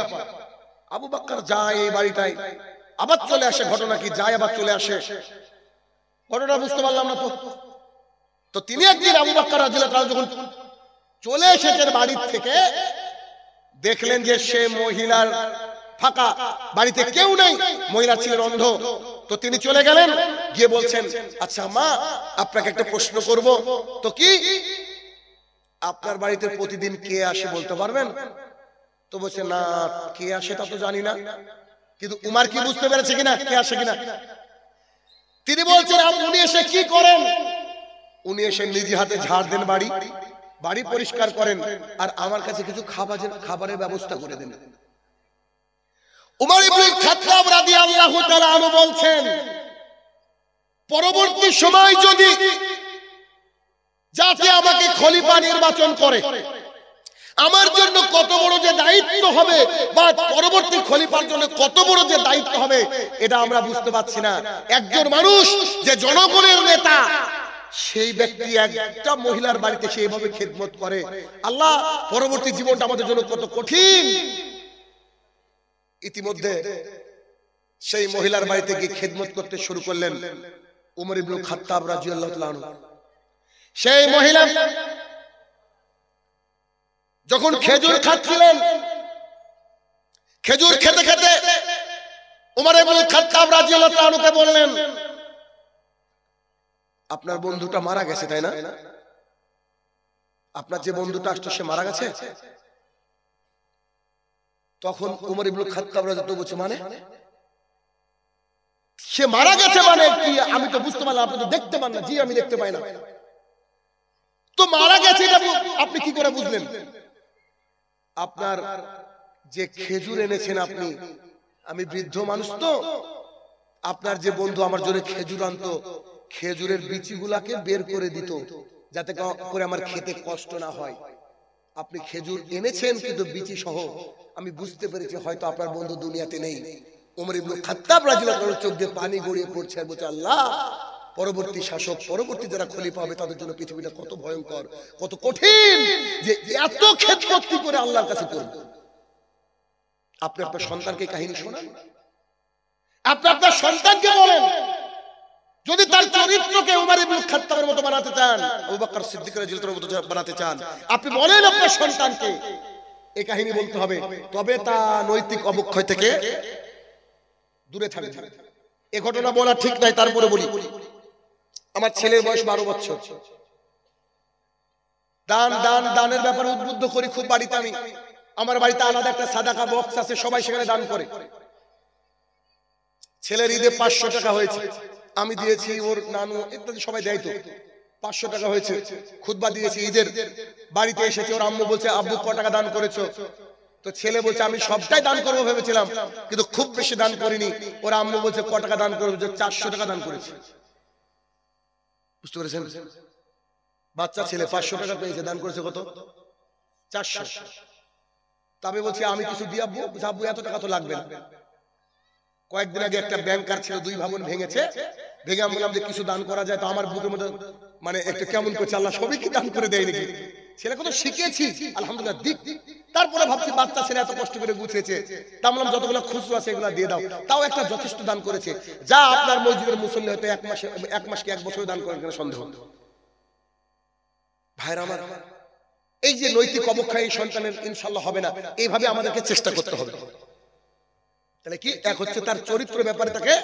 আবু বকর যায় এই বাড়িটায় আবার চলে আসে, ঘটনা কি? যায় আবার চলে আসে, ঘটনা বুঝতে পারলাম না। তো তিনি একদিন আবু বকর রাদিয়াল্লাহু তাআলা যখন চলে এসেছেন বাড়ির থেকে, দেখলেন যে সে মহিলার ফাঁকা, বাড়িতে কেউ নেই, মহিলা ছিলেন অন্ধ। তো তিনি চলে গেলেন, গিয়ে বলছেন, আচ্ছা মা, আপনাকে একটা প্রশ্ন করব। তো কি? আপনার বাড়িতে প্রতিদিন কে আসে বলতে পারবেন? তো বলছে, না কে আসে তা তো জানি না। কিন্তু উমার কি বুঝতে পেরেছে কিনা কে আসে কিনা? তিনি বলছেন, উনি এসে কি করেন? উনি এসে নিজে হাতে ঝাড় দেন, বাড়ি পরিষ্কার করেন, আর আমার কাছে কিছু খাবারের ব্যবস্থা করে দেন। উমর ইবনে খাত্তাব রাদিয়াল্লাহু তাআলা আনহু বলছেন, পরবর্তী সময় যদি যাতে আমাকে খলিফা নির্বাচন করে, আমার জন্য কত বড় যে দায়িত্ব হবে, বা পরবর্তী খলিফার জন্য কত বড় যে দায়িত্ব হবে, এটা আমরা বুঝতে পারছি না। একজন মানুষ যে জনগণের নেতা, সেই ব্যক্তি একটা মহিলার বাড়িতে সেইভাবে খেদমত করে, আল্লাহ পরবর্তী জীবনটা আমাদের জন্য কত কঠিন। ইতিমধ্যে সেই মহিলার বাড়িতে গিয়ে খেদমত করতে শুরু করলেন উমর ইবনে খাত্তাব রাদিয়াল্লাহু তাআলা আনহু। সেই মহিলা যখন খেজুর খাচ্ছিলেন, খেজুর খেতে খেতে উমর ইবনে খাত্তাব রাদিয়াল্লাহু তাআলা আনহুকে বললেন, আপনার বন্ধুটা মারা গেছে তাই না? আপনার যে বন্ধুটা আসতো সে মারা গেছে? তখন উমর ইবনে খাত্তাব রাদিয়াল্লাহু তাআলা বলছে, মানে সে মারা গেছে মানে কি? আমি তো বুঝতে পারলাম, আপনি তো দেখতে পান না। জি আমি দেখতে পাই না। তো মারা গেছে এটা আপনি কি করে বুঝলেন? আপনার যে খেজুর এনেছেন আপনি, আমি বৃদ্ধ মানুষ তো, আপনার যে বন্ধু আমার জন্য খেজুর আনতো, খেজুরের বিচিগুলাকে বের করে দিত যাতে করে আমার খেতে কষ্ট না হয়। আপনি খেজুর এনেছেন কিন্তু বিচি সহ, আমি বুঝতে পেরেছি হয়তো আপনার বন্ধু দুনিয়াতে নেই। উমর ইবনে খাত্তাব রাদিয়াল্লাহু তাআলার চোখ দিয়ে পানি গড়িয়ে পড়ছে আর বলছে, আল্লাহ পরবর্তী শাসক, পরবর্তী যারা খলিফা হবে তাদের জন্য পৃথিবীটা কত ভয়ঙ্কর, কত কঠিন, যে এত খেদমত কি করে আল্লাহর কাছে করব। আপনি আপনার সন্তানকে কাহিনী শোনান, আপনি আপনার সন্তানকে বলেন, যদি তার চরিত্রকে উমর ইবনে খাত্তাবের মতো বানাতে চান, আবু বকর সিদ্দিক রাদিয়াল্লাহু তাআলার মতো বানাতে চান, আপনি বলেন আপনার সন্তানকে এই কাহিনী বলতে হবে, তবে তা নৈতিক অবক্ষয় থেকে দূরে থাকবে। এই ঘটনা বলা ঠিক নাই, তারপরে বলি। আমার ছেলের বয়স 12 বছর। দানের ব্যাপারে উদ্বুদ্ধ করি খুব বাড়িতে। আমি আমার বাড়িতে আলাদা একটা সাদাকা বক্স আছে, সবাই সেখানে দান করে। ছেলের ঈদে 500 টাকা হয়েছে, আমি দিয়েছি, ওর নানু ইত্যাদি সবাই দেয়, তো 500 টাকা হয়েছে। খুতবা দিয়েছি ঈদের, বাড়িতে এসেছে, ওর আম্মু বলছে, আব্বু ক টাকা দান করেছো? তো ছেলে বলছে, আমি সবটাই দান করবো ভেবেছিলাম, কিন্তু খুব বেশি দান করিনি। ওর আম্মু বলছে, ক টাকা দান করবো? 400 টাকা দান করেছে। বুঝতে পেরেছেন? বাচ্চা ছেলে 500 টাকা পেয়েছে, দান করেছে কত? 400। তবে বলছি, আমি কিছু দিয়ে আব্বু, আব্বু এত টাকা তো লাগবে না। কয়েকদিন আগে একটা ব্যাংকার ছিল, 2 ভবন ভেঙেছে, ভেঙে আমি বললাম যে কিছু দান করা যায়, তো আমার বুকের মধ্যে মানে একটু কেমন করছে, আল্লাহ সবই কি দান করে দেয় নাকি? ছেলে কত শিখেছি, আলহামদুলিল্লাহ দিক। তারপরে ভাবছি, বাচ্চা ছেলে এত কষ্ট করে গুছিয়েছে, তা বললাম যতগুলো খুচরো আছে এগুলো দিয়ে দাও, তাও একটা যথেষ্ট দান করেছে। যা আপনার মসজিদের মুসল্লি হয়তো 1 মাস কি 1 বছর দান করেন কিনা সন্দেহ। ভাইরা আমার, এই যে নৈতিক অবক্ষয় এই সন্তানের ইনশাআল্লাহ হবে না, এইভাবে আমাদেরকে চেষ্টা করতে হবে। তাহলে কি, এক হচ্ছে তার চরিত্র ব্যাপারে তাকে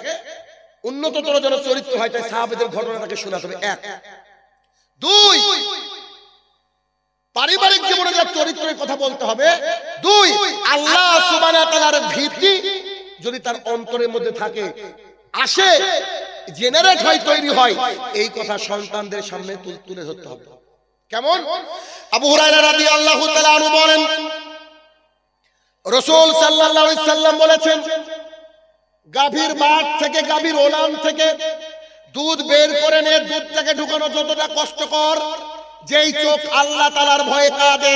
উন্নততর যেন চরিত্র হয়, তাই সাহাবাদের ঘটনাটাকে শোনাতে হবে। 1 2 পারিবারিক জীবনে যার চরিত্রের কথা বলতে হবে। 2 আল্লাহ সুবহানাহু ওয়া তাআলার ভীতি যদি তার অন্তরের মধ্যে থাকে, আসে, জেনারেট হয়, তৈরি হয়, এই কথা সন্তানদের সামনে তুলে ধরতে হবে। কেমন? আবু হুরায়রা রাদিয়াল্লাহু তাআলা আনহু বলেন, রাসূল সাল্লাল্লাহু আলাইহি সাল্লাম বলেছেন, গাভীর বাট থেকে, গাভীর ওলান থেকে দুধ বের করে নিয়ে দুধটাকে ঢুকানো যতটা কষ্টকর, যেই চোখ আল্লাহ তাআলার ভয়ে কাঁদে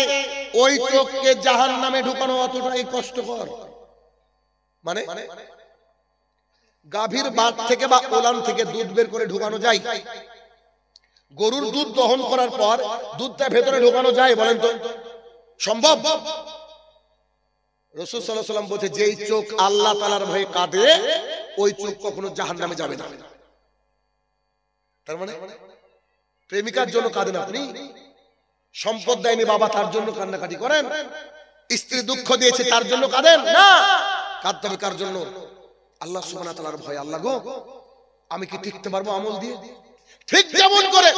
ওই চোখকে জাহান্নামে ঢুকানো অতটাই কষ্টকর। মানে গাভীর বাট থেকে বা ওলান থেকে দুধ বের করে ঢুকানো যায়, গরুর দুধ দহন করার পর দুধটা ভেতরে ঢুকানো যায়? বলেন তো, সম্ভব? রাসূল সাল্লাল্লাহু আলাইহি ওয়াসাল্লাম বলছে, যেই চোখ আল্লাহ তাআলার ভয়ে কাঁদে ওই চোখ কখনো জাহান্নামে যাবে না। তার মানে প্রেমিকার জন্য কাঁদেন আপনি, সম্পদ দেয়নি বাবা তার জন্য কান্নাকাটি করেন, স্ত্রী দুঃখ দিয়েছে তার জন্য কাঁদেন না। কাঁদতে হবে কার জন্য? আল্লাহ সুবহানাহু ওয়া তাআলার ভয়। আল্লাহ গো, আমি কি টিকতে পারবো আমল দিয়ে? ঠিক যেমন করে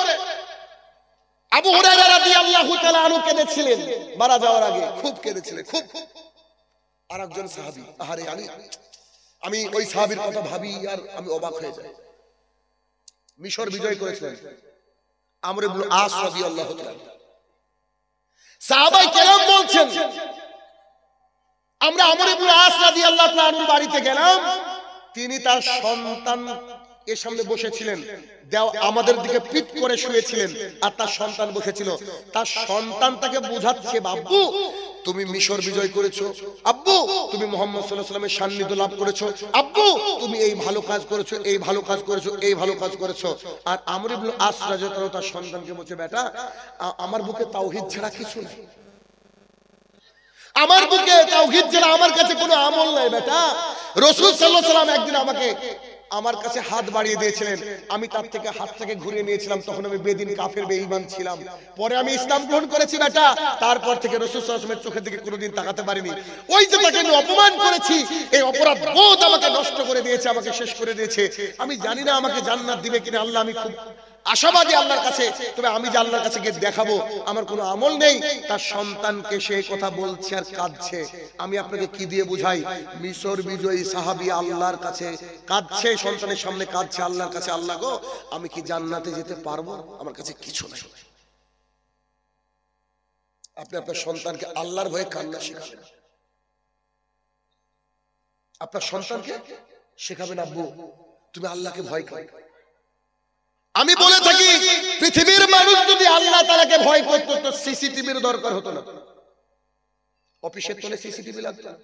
আবু হুরায়রা রাদিয়াল্লাহু তাআলা আনহু কেঁদেছিলেন মারা যাওয়ার আগে, খুব কেঁদেছিলেন, খুব। আর একজন সাহাবী, আহারে আমি ওই সাহাবীর কথা ভাবি আর আমি অবাক হয়ে যাই। মিশর বিজয় করেছিলেন আমর ইবনে আস রাদিয়াল্লাহু তাআলা। সাহাবায়ে কেরাম বলছেন, আমরা আমর ইবনে আস রাদিয়াল্লাহু তাআলা আনহুর বাড়িতে গেলাম, তিনি তার সন্তান এর সামনে বসেছিলেন, আমাদের দিকে পিঠ করে শুয়েছিলেন, আর তার সন্তান বসেছিল। তার সন্তান তাকে বোঝাচ্ছে, আব্বু তুমি মিশর বিজয় করেছো, আব্বু তুমি মুহাম্মদ সাল্লাল্লাহু আলাইহি ওয়াসাল্লামের সান্নিধ্য লাভ করেছো, আব্বু তুমি এই ভালো কাজ করেছো, এই ভালো কাজ করেছো, এই ভালো কাজ করেছো। আর আমর ইবনে আস রাদিয়াল্লাহু তাআলা তার সন্তানকে বলছে, বেটা আমার বুকে তাওহীদ ছাড়া কিছু নাই, আমার বুকে তাওহীদ ছাড়া আমার কাছে কোনো আমল নাই বেটা। রাসূল সাল্লাল্লাহু আলাইহি ওয়াসাল্লাম একদিন আমার কাছে হাত বাড়িয়ে দিয়েছিলেন, আমি তার থেকে হাতটাকে ঘুরিয়ে নিয়েছিলাম, তখন আমি বেদিন কাফের বেঈমান ছিলাম, পরে আমি ইসলাম গ্রহণ করেছি বেটা। তারপর থেকে রাসূল সাল্লাল্লাহু আলাইহি ওয়াসাল্লামের চোখের দিকে কোনোদিন তাকাতে পারিনি। ওই যে তাকে আমি অপমান করেছি, এই অপরাধ বোধ আমাকে নষ্ট করে দিয়েছে, আমাকে শেষ করে দিয়েছে। আমি জানি না আমাকে জান্নাত দিবে কিনা আল্লাহ, আমি খুব আশাবাদী আল্লাহর কাছে, তবে আমি যে আল্লাহর কাছে গিয়ে দেখাবো আমার কোনো আমল নেই। তার সন্তানকে সেই কথা বলছে আর কাঁদছে। আমি আপনাকে কি দিয়ে বুঝাই? মিশর বিজয়ী সাহাবী আল্লাহর কাছে কাঁদছে, সন্তানের সামনে কাঁদছে আল্লাহর কাছে, আল্লাহ গো আমি কি জান্নাতে যেতে পারবো? আমার কাছে কিছু নাই। আপনি আপনার সন্তানকে আল্লাহর ভয়ে কান্না শেখাবেন, আপনার সন্তানকে শেখাবেন, আব্বু তুমি আল্লাহকে ভয় করো। আমি বলে থাকি, পৃথিবীর মানুষ যদি আল্লাহ তাআলাকে ভয় করত তো সিসিটিভির দরকার হতো না, অফিসের তলে সিসিটিভি লাগতো না,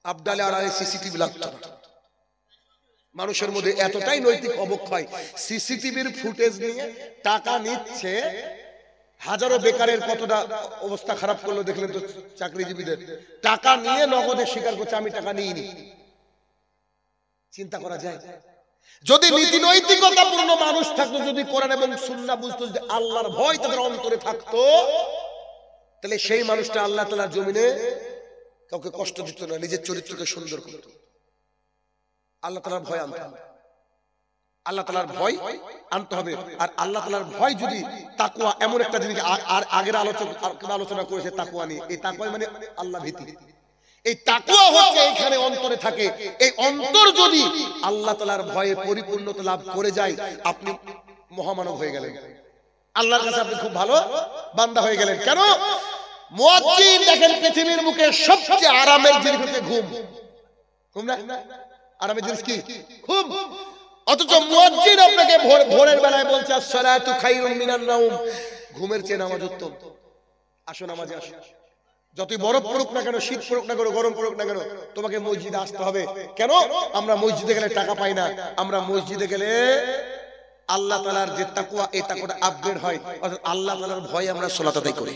আবডালে আড়ালে সিসিটিভি লাগতো না। মানুষের মধ্যে এতটাই নৈতিক অবক্ষয়, সিসিটিভির ফুটেজ নিয়ে টাকা নিচ্ছে। হাজারো বেকারের কতটা অবস্থা খারাপ করলো দেখলেন তো, চাকরিজীবীদের টাকা নিয়ে নগদে স্বীকার করছে আমি টাকা নিইনি। চিন্তা করা যায়? যদি নীতি নৈতিকতা পূর্ণ মানুষ থাকতো, যদি কোরআন এবং সুন্নাহ বুঝতো, যদি আল্লাহর ভয় তাদের অন্তরে থাকতো, তাহলে সেই মানুষটা আল্লাহ তাআলার জমিনে কাউকে কষ্ট দিত না, নিজের চরিত্রকে সুন্দর করত। আল্লাহ তাআলার ভয় আনতে হবে, আল্লাহ তাআলার ভয় আনতে হবে। আর আল্লাহ তাআলার ভয় যদি তাকওয়া, এমন একটা জিনিস আর আগের আলোচনা করেছে তাকওয়া নিয়ে। এই তাকওয়া মানে আল্লাহ ভীতি। এই তাকওয়া হচ্ছে এইখানে অন্তরে থাকে। এই অন্তর যদি আল্লাহ তাআলার ভয়ে পরিপূর্ণতা লাভ করে যায়, আপনি মহামানব হয়ে গেলেন, আল্লাহর কাছে আপনি খুব ভালো বান্দা হয়ে গেলেন। কেন? মুয়াজ্জিন দেখেন পৃথিবীর মুখে সবচেয়ে আরামের জিনিস হচ্ছে ঘুম। ঘুম না? আরামের জিনিস কি? ঘুম। অথচ মুয়াজ্জিন আপনাকে ভোরের বেলায় বলছে আসসালাতু খায়রুম মিনান নাওম, ঘুমের চেয়ে নামাজ উত্তম, আসো নামাজে আসো। যতই বরফ পড়ুক না কেন, শীত পড়ুক না কেন, গরম পড়ুক না কেন, তোমাকে মসজিদে আসতে হবে। কেন? আমরা মসজিদে গেলে টাকা পাই না, আমরা মসজিদে গেলে আল্লাহ তাআলার যে তাকওয়া, এই তাকওয়াটা আপগ্রেড হয়। অর্থাৎ আল্লাহ তাআলার ভয়ে আমরা সালাত আদায় করি,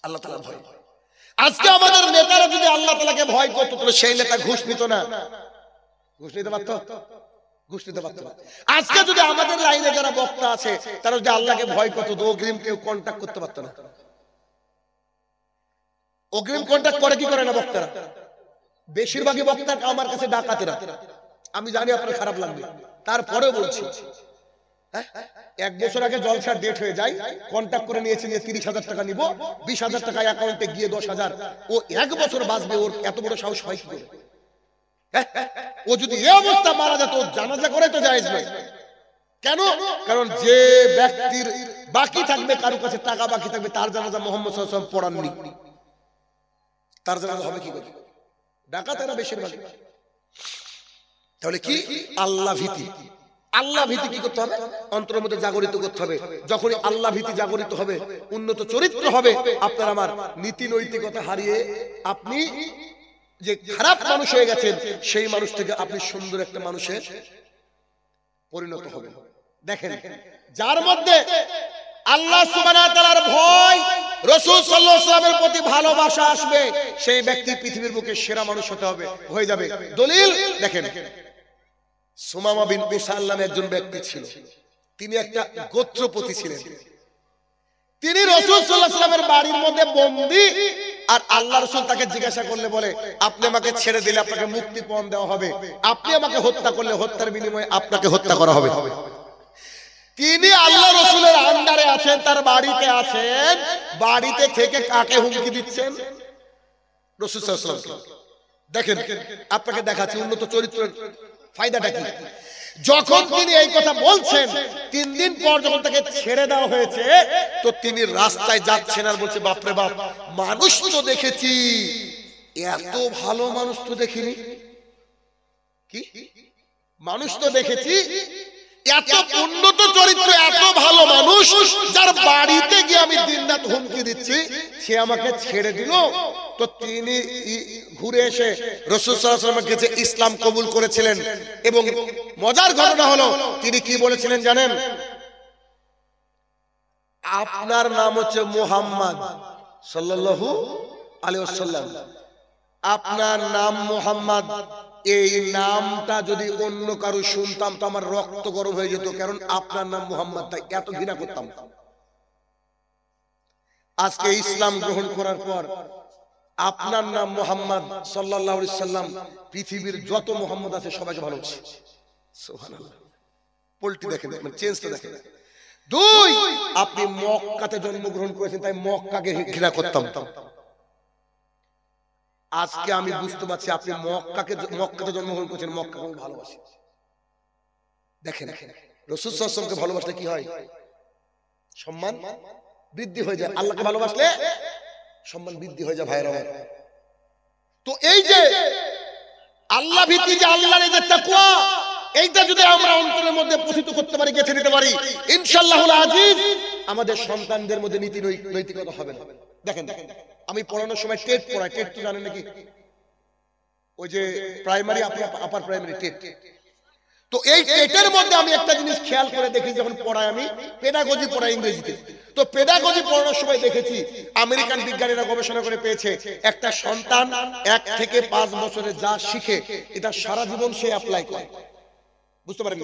আল্লাহ তাআলার ভয়। আজকে আমাদের নেতারা যদি আল্লাহ তাআলাকে ভয় করতো, তাহলে সেই নেতা ঘুষ নিত না, ঘুষ নিতে পারতো, ঘুষ নিতে পারতো না। আজকে যদি আমাদের লাইনে যারা বক্তা আছে তারা যদি আল্লাহকে ভয় করতো, তো অগ্রিম কেউ কন্টাক্ট করতে পারতো না। অগ্রিম কন্টাক্ট করে কি করে না বক্তারা? বেশিরভাগই বক্তা আমার কাছে ডাকাতেরা। আমি জানি আপনার খারাপ লাগবে, তারপরেও বলছি। এক বছর আগে জলসার ডেট হয়ে যায়, কন্টাক্ট করে নিয়েছে যে 30,000 টাকা নিব, 20,000 টাকা অ্যাকাউন্টে গিয়ে 10,000। ও এক বছর বাঁচবে, ওর এত বড় সাহস হয় কি করে? ও যদি এই অবস্থা মারা যেত জানাজা করে তো জায়েজ নয়। কেন? কারণ যে ব্যক্তির বাকি থাকবে, কারো কাছে টাকা বাকি থাকবে, তার জানাজা মুহাম্মদ সাল্লাল্লাহু আলাইহি ওয়াসাল্লাম পড়াননি, তার জানাজা হবে কি করে? ডাকাতেরা বেশিরভাগ। তাহলে কি? আল্লাহ ভীতি। আল্লাহ ভীতি কি করতে হবে? অন্তরের মধ্যে জাগরিত করতে হবে। যখনই আল্লাহ ভীতি জাগরিত হবে, উন্নত চরিত্র হবে, আপনার আমার নীতি নৈতিকতা হারিয়ে আপনি যে খারাপ মানুষ হয়ে গেছেন, সেই মানুষ থেকে আপনি সুন্দর একটা মানুষে পরিণত হবেন। দেখেন, যার মধ্যে আল্লাহ সুবহানাহু ওয়া তাআলার ভয়, রাসূল সাল্লাল্লাহু আলাইহি ওয়াসাল্লামের প্রতি ভালোবাসা আসবে, সেই ব্যক্তি পৃথিবীর বুকে সেরা মানুষ হয়ে যাবে। দলিল দেখেন, সুমামা বিন উসাল নামে একজন ব্যক্তি ছিল, তিনি একটা গোত্রপতি ছিলেন। তিনি রাসূল সাল্লাল্লাহু আলাইহি ওয়াসাল্লামের বাড়ির মধ্যে বন্দী, আর আল্লাহ রাসূল তাকে জিজ্ঞাসা করলে বলে, আপনি আমাকে ছেড়ে দিলে আপনাকে মুক্তিপণ দেওয়া হবে, আপনি আমাকে হত্যা করলে হত্যার বিনিময়ে আপনাকে হত্যা করা হবে। তিনি আল্লাহ রাসূলের আন্ডারে আছেন, তার বাড়িতে আছেন, বাড়িতে থেকে কাকে হুমকি দিচ্ছেন? রাসূল সাল্লাল্লাহু আলাইহি ওয়াসাল্লামকে। দেখেন, আপনাকে দেখাচ্ছি উন্নত চরিত্রের ফায়দাটা কি। যখন তিনি এই কথা বলছেন, 3 দিন পর যখন তাকে ছেড়ে দেওয়া হয়েছে, তো তিনি রাস্তায় যাচ্ছেন আর বলছে, বাপরে বাপ, মানুষ তো দেখেছি, এত ভালো মানুষ তো দেখিনি। কি মানুষ তো দেখেছি, এত উন্নত চরিত্র, এত ভালো মানুষ, যার বাড়িতে গিয়ে আমি দিনরাত হুমকি দিচ্ছি, সে আমাকে ছেড়ে দিল। তো তিনি ঘুরে এসে রাসূল সাল্লাল্লাহু আলাইহি ওয়াসাল্লামের কাছে ইসলাম কবুল করেছিলেন। এবং মজার ঘটনা হলো, তিনি কি বলেছিলেন জানেন? আপনার নাম হচ্ছে মুহাম্মদ সাল্লাল্লাহু আলাইহি ওয়াসাল্লাম, আপনার নাম মুহাম্মদ, এই নামটা যদি অন্য কারো শুনতাম তো আমার রক্ত গরম হয়ে যেত, কারণ আপনার নাম মুহাম্মদ, তাই এত ঘৃণা করতাম। আজকে ইসলাম গ্রহণ করার পর আপনার নাম মুহাম্মদ সাল্লাল্লাহু আলাইহি ওয়াসাল্লাম, পৃথিবীর যত মুহাম্মদ আছে সবাইকে ভালোবাসে। সুবহানাল্লাহ। পল্টি দেখেন, মানে চেঞ্জটা দেখেন। 2, আপনি মক্কাতে জন্মগ্রহণ করেছেন, তাই মক্কাকে ঘৃণা করতাম। আজকে আমি বুঝতে পারছি আপনি মক্কাতে জন্মগ্রহণ করেছেন, মক্কাকে আমি ভালোবাসি। দেখেন, রাসূল সাল্লাল্লাহু আলাইহি ওয়াসাল্লামকে ভালোবাসলে কি হয়? সম্মান বৃদ্ধি হয়ে যায়। আল্লাহকে ভালোবাসলে সম্মান বৃদ্ধি হয়ে যায়। ভাইরা আমার, তো এই যে আল্লাহ ভীতি, যে আল্লাহর এই যে তাকওয়া, এইটা যদি আমরা অন্তরের মধ্যে প্রতিষ্ঠিত করতে পারি, গেঁথে নিতে পারি, ইনশাআল্লাহুল আজিজ আমাদের সন্তানদের মধ্যে নীতি নৈতিকতা হবে না। দেখেন, আমি পড়ানোর সময় টেট পড়াই। টেট তো জানেন নাকি? ওই যে প্রাইমারি, আপার প্রাইমারি টেট। তো এই টেটের মধ্যে আমি একটা জিনিস খেয়াল করে দেখি, যখন পড়াই, আমি পেডাগজি পড়াই ইংরেজিতে। তো পেডাগজি পড়ানোর সময় দেখেছি, আমেরিকান বিজ্ঞানীরা গবেষণা করে পেয়েছে, একটা সন্তান 1 থেকে 5 বছরে যা শিখে, এটা সারা জীবন সে অ্যাপ্লাই করে। বুঝতে পারেন?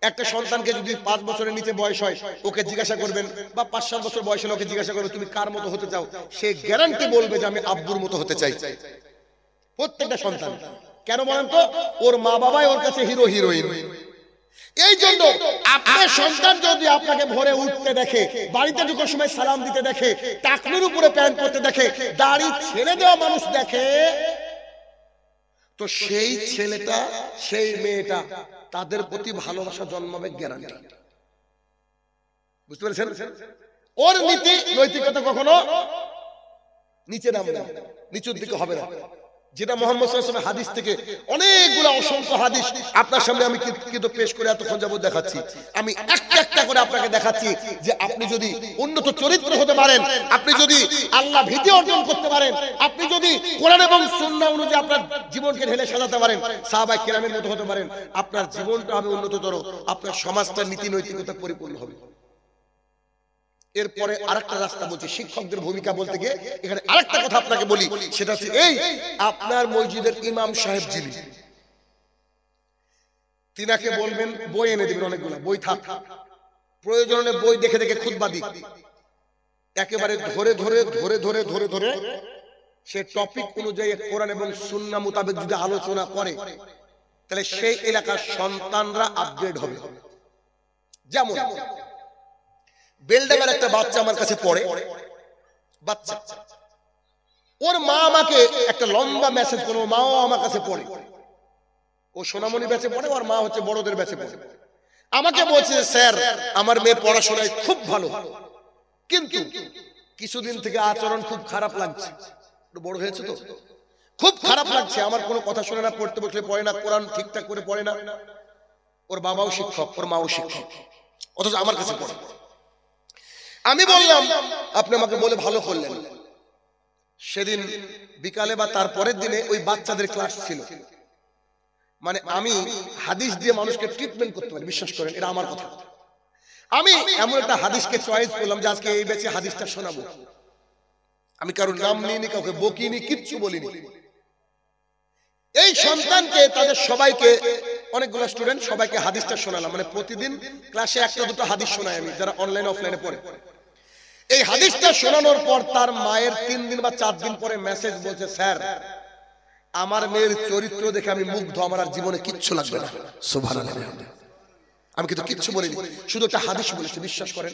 একটা সন্তানকে যদি 5 বছরের নিচে বয়স হয়, ওকে জিজ্ঞাসা করবেন, বা 5-7 বছর বয়স হলে ওকে জিজ্ঞাসা করবেন, তুমি কার মতো হতে চাও, সে গ্যারান্টি বলবে যে আমি আব্বুর মতো হতে চাই। প্রত্যেকটা সন্তান। কেন বলেন তো? ওর মা বাবাই ওর কাছে হিরো হিরোইন। এই জন্য আপনার সন্তান যদি আপনাকে ভোরে উঠতে দেখে, বাড়িতে ঢোকার সময় সালাম দিতে দেখে, টাকনুর উপরে প্যান্ট পরতে দেখে, দাড়ি ছেড়ে দেওয়া মানুষ দেখে, তো সেই ছেলেটা, সেই মেয়েটা তাদের প্রতি ভালোবাসা জন্মাবে, গ্যারান্টি। বুঝতে পেরেছেন? ওর নীতি নৈতিকতা কখনো নিচে নামবে না, নিচের দিকে হবে না। যেটা মুহাম্মদ সাল্লাল্লাহু আলাইহি ওয়াসাল্লাম হাদিস থেকে অনেকগুলো অসংখ্য হাদিস আপনার সামনে আমি কিন্তু পেশ করে এতক্ষণ যাবত দেখাচ্ছি। আমি একটা করে আপনাকে দেখাচ্ছি যে আপনি যদি উন্নত চরিত্র হতে পারেন, আপনি যদি আল্লাহ ভীতি অর্জন করতে পারেন, আপনি যদি কোরআন এবং সুন্নাহ অনুযায়ী আপনার জীবনকে ঢেলে সাজাতে পারেন, সাহাবায়ে কেরামের মতো হতে পারেন, আপনার জীবনটা হবে উন্নততর, আপনার সমাজটা নীতি নৈতিকতা পরিপূর্ণ হবে। এরপরে আরেকটা রাস্তা বলছি, শিক্ষকদের ভূমিকা বলতে গিয়ে এখানে আরেকটা কথা আপনাকে বলি, সেটা হচ্ছে এই, আপনার মসজিদের ইমাম সাহেব যিনি, তিনাকে বলবেন বই এনে দিবেন, অনেকগুলো বই থাক, প্রয়োজন হলে বই দেখে দেখে খুতবা দিক, একেবারে ধরে ধরে ধরে ধরে ধরে ধরে সে টপিক অনুযায়ী কোরআন এবং সুন্নাহ মোতাবেক যদি আলোচনা করে, তাহলে সেই এলাকার সন্তানরা আপগ্রেড হবে। যেমন বেলডাঙ্গার একটা বাচ্চা আমার কাছে পড়ে, বাচ্চা, ওর মা আমাকে একটা লম্বা মেসেজ করলো, মাও আমার কাছে পড়ে, ও সোনামণি ব্যাচে পড়ে, ওর মা হচ্ছে বড়দের ব্যাচে পড়ে। আমাকে বলছে স্যার আমার মেয়ে পড়াশোনায় খুব ভালো, কিন্তু কিছুদিন থেকে আচরণ খুব খারাপ লাগছে, একটু বড় হয়েছে তো, খুব খারাপ লাগছে, আমার কোনো কথা শুনে না, পড়তে বসলে পড়ে না, কোরআন ঠিকঠাক করে পড়ে না। ওর বাবাও শিক্ষক, ওর মাও শিক্ষক, অথচ আমার কাছে পড়ে। আমি বললাম আপনি আমাকে বলে ভালো করলেন। সেদিন বিকালে বা তার পরের দিনে ওই বাচ্চাদের ক্লাস ছিল। মানে আমি হাদিস দিয়ে মানুষকে ট্রিটমেন্ট করতে পারি, বিশ্বাস করেন, এটা আমার কথা। আমি এমন একটা হাদিসকে চয়েস করলাম যে আজকে এই ব্যাচে হাদিসটা শোনাবো। আমি কারোর নাম নিইনি, কাউকে বকিনি, কিচ্ছু বলিনি। এই সন্তানকে তাদের সবাইকে, অনেকগুলো স্টুডেন্ট, সবাইকে হাদিসটা শোনালাম। মানে প্রতিদিন ক্লাসে একটা দুটো হাদিস শোনাই আমি, যারা অনলাইন অফলাইনে পড়ে। এই হাদিসটা শোনানোর পর তার মায়ের 3 দিন বা 4 দিন পরে মেসেজ বলছে, স্যার আমার মেয়ের চরিত্র দেখে আমি মুগ্ধ, আমার আর জীবনে কিচ্ছু লাগবে না। সুবহানাল্লাহ। আমি কিন্তু কিচ্ছু বলিনি, শুধু একটা হাদিস বলেছি, বিশ্বাস করেন।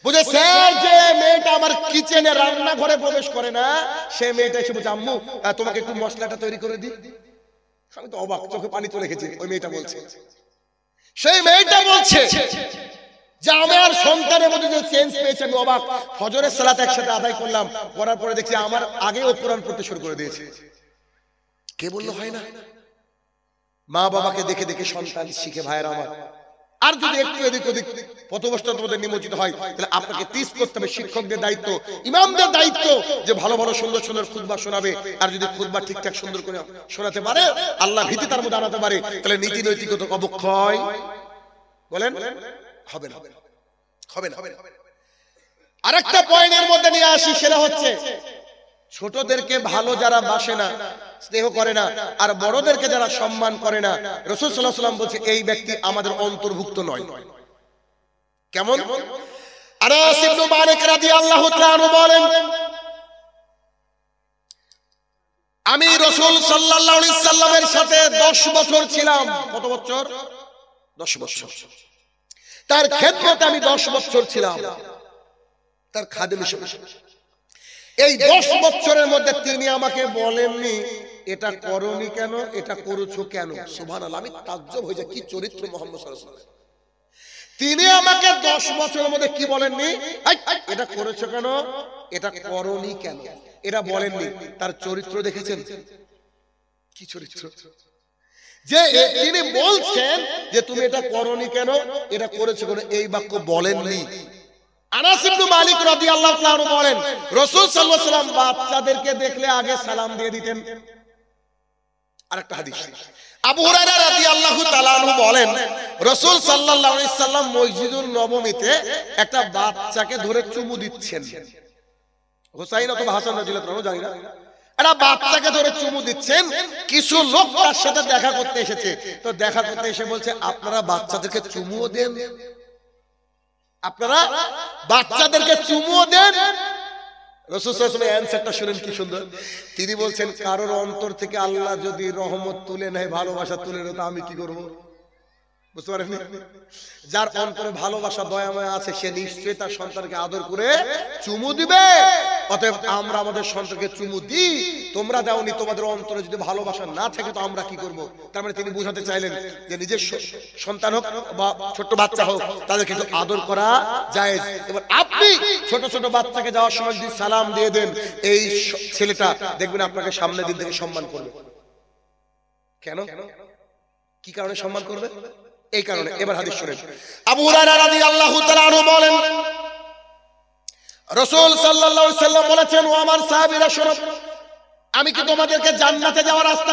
বুঝে স্যার যে মেয়েটা আমার কিচেনে রান্নাঘরে প্রবেশ করে না, সে মেয়েটা এসে বলছে আম্মু তোমাকে একটু মশলাটা তৈরি করে দিই। আমি তো অবাক, চোখে পানি চলে গেছে। ওই মেয়েটা বলছে, সেই মেয়েটা বলছে যে আমার সন্তানের মধ্যে যে চেঞ্জ পেয়েছে আমি অবাক। ফজরের সালাত একসাথে আদায় করলাম, করার পরে দেখছি আমার আগে ও কোরআন পড়তে শুরু করে দিয়েছে। কে বললো হয় না? মা বাবাকে দেখে দেখে সন্তান শিখে ভাইয়ের আমার। আর যদি একটু এদিক ওদিক পথভ্রষ্টতার মধ্যে নিমজ্জিত হয়, তাহলে আপনাকে তিস করতে হবে। শিক্ষকদের দায়িত্ব, ইমামদের দায়িত্ব যে ভালো ভালো সুন্দর সুন্দর খুতবা শোনাবে। আর যদি খুতবা ঠিকঠাক সুন্দর করে শোনাতে পারে, আল্লাহ ভীতি তার মধ্যে আনাতে পারে, তাহলে নীতি নৈতিকতা অবক্ষয় বলেন হবে না, হবে না। আরেকটা পয়েন্টের মধ্যে নিয়ে আসি, সেটা হচ্ছে ছোটদেরকে ভালো যারা বাসে না, স্নেহ করে না, আর বড়দেরকে যারা সম্মান করে না, রাসূল সাল্লাল্লাহু আলাইহি ওয়াসাল্লাম বলছে এই ব্যক্তি আমাদের অন্তর্ভুক্ত নয়। কেমন? আনাস ইবনে মালিক রাদিয়াল্লাহু তাআলা আনহু বলেন, আমি রাসূল সাল্লাল্লাহু আলাইহি সাল্লামের সাথে 10 বছর ছিলাম। কত বছর? 10 বছর। তার খেদমতে আমি 10 বছর ছিলাম, তার খাদেম হিসেবে। এই 10 বছরের মধ্যে তিনি আমাকে বলেননি এটা করনি কেন, এটা করেছো কেন। সুবহানাল্লাহ, আমি তাজ্জব হয়ে যাই, কি চরিত্র মুহাম্মদ সাল্লাল্লাহু আলাইহি ওয়াসাল্লাম। তিনি আমাকে 10 বছরের মধ্যে কি বলেননি, এটা করেছো কেন, এটা করনি কেন, এটা বলেননি। তার চরিত্র দেখেছেন? কি চরিত্র! যে তিনি বলছেন যে তুমি এটা করনি কেন, এটা করেছো কেন, এই বাক্য বলেননি। আনাস ইবনে মালিক রাদিয়াল্লাহু তাআলা আনহু বলেন, রাসূল সাল্লাল্লাহু আলাইহি ওয়াসাল্লাম বাচ্চাদেরকে দেখলে আগে সালাম দিয়ে দিতেন। আরেকটা হাদিস, আবু হুরায়রা রাদিয়াল্লাহু তাআলা আনহু বলেন, রাসূল সাল্লাল্লাহু আলাইহি ওয়াসাল্লাম মসজিদুন নববীতে একটা বাচ্চাকে ধরে চুমু দিচ্ছেন। হুসাইন অথবা হাসান রাদিয়াল্লাহু তাআলা, জানি না, একটা বাচ্চাকে ধরে চুমু দিচ্ছেন। কিছু লোক তার সাথে দেখা করতে এসেছে, তো দেখা করতে এসে বলছে আপনারা বাচ্চাদেরকে চুমুও দেন, আপনারা বাচ্চাদেরকে চুমুও দেন। রাসূল সাল্লাল্লাহু আলাইহি ওয়াসাল্লাম অ্যানসারটা শুনেন কি সুন্দর। তিনি বলছেন কারোর অন্তর থেকে আল্লাহ যদি রহমত তুলে নেয়, ভালোবাসা তুলে নেয়, তা আমি কি করব? বুঝতে পারেননি? যার অন্তরে ভালোবাসা দয়াময় আছে, সে নিশ্চয়ই তার সন্তানকে আদর করে চুমু দিবে। অতএব আমরা আমাদের সন্তানকে চুমু দিই, তোমরা দাওনি, তোমাদের অন্তরে যদি ভালোবাসা না থাকে তো আমরা কি করব? তার মানে তিনি বোঝাতে চাইলেন যে নিজের সন্তান হোক বা ছোট বাচ্চা হোক, তাদের কিন্তু আদর করা জায়েজ। এবার আপনি ছোট ছোট বাচ্চাকে যাওয়ার সময় যদি সালাম দিয়ে দেন, এই ছেলেটা দেখবেন আপনাকে সামনের দিন থেকে সম্মান করবে। কেন? কি কারণে সম্মান করবে? এই কারণে। এবার হাদিস শুনেন, আবু হুরায়রা রাদিয়াল্লাহু তাআলা আনহু বলেন, রাসূল সাল্লাল্লাহু আলাইহি ওয়াসাল্লাম বলেছেন, ও আমার সাহাবীরা শোনো, আমি কি তোমাদেরকে জান্নাতে যাওয়ার রাস্তা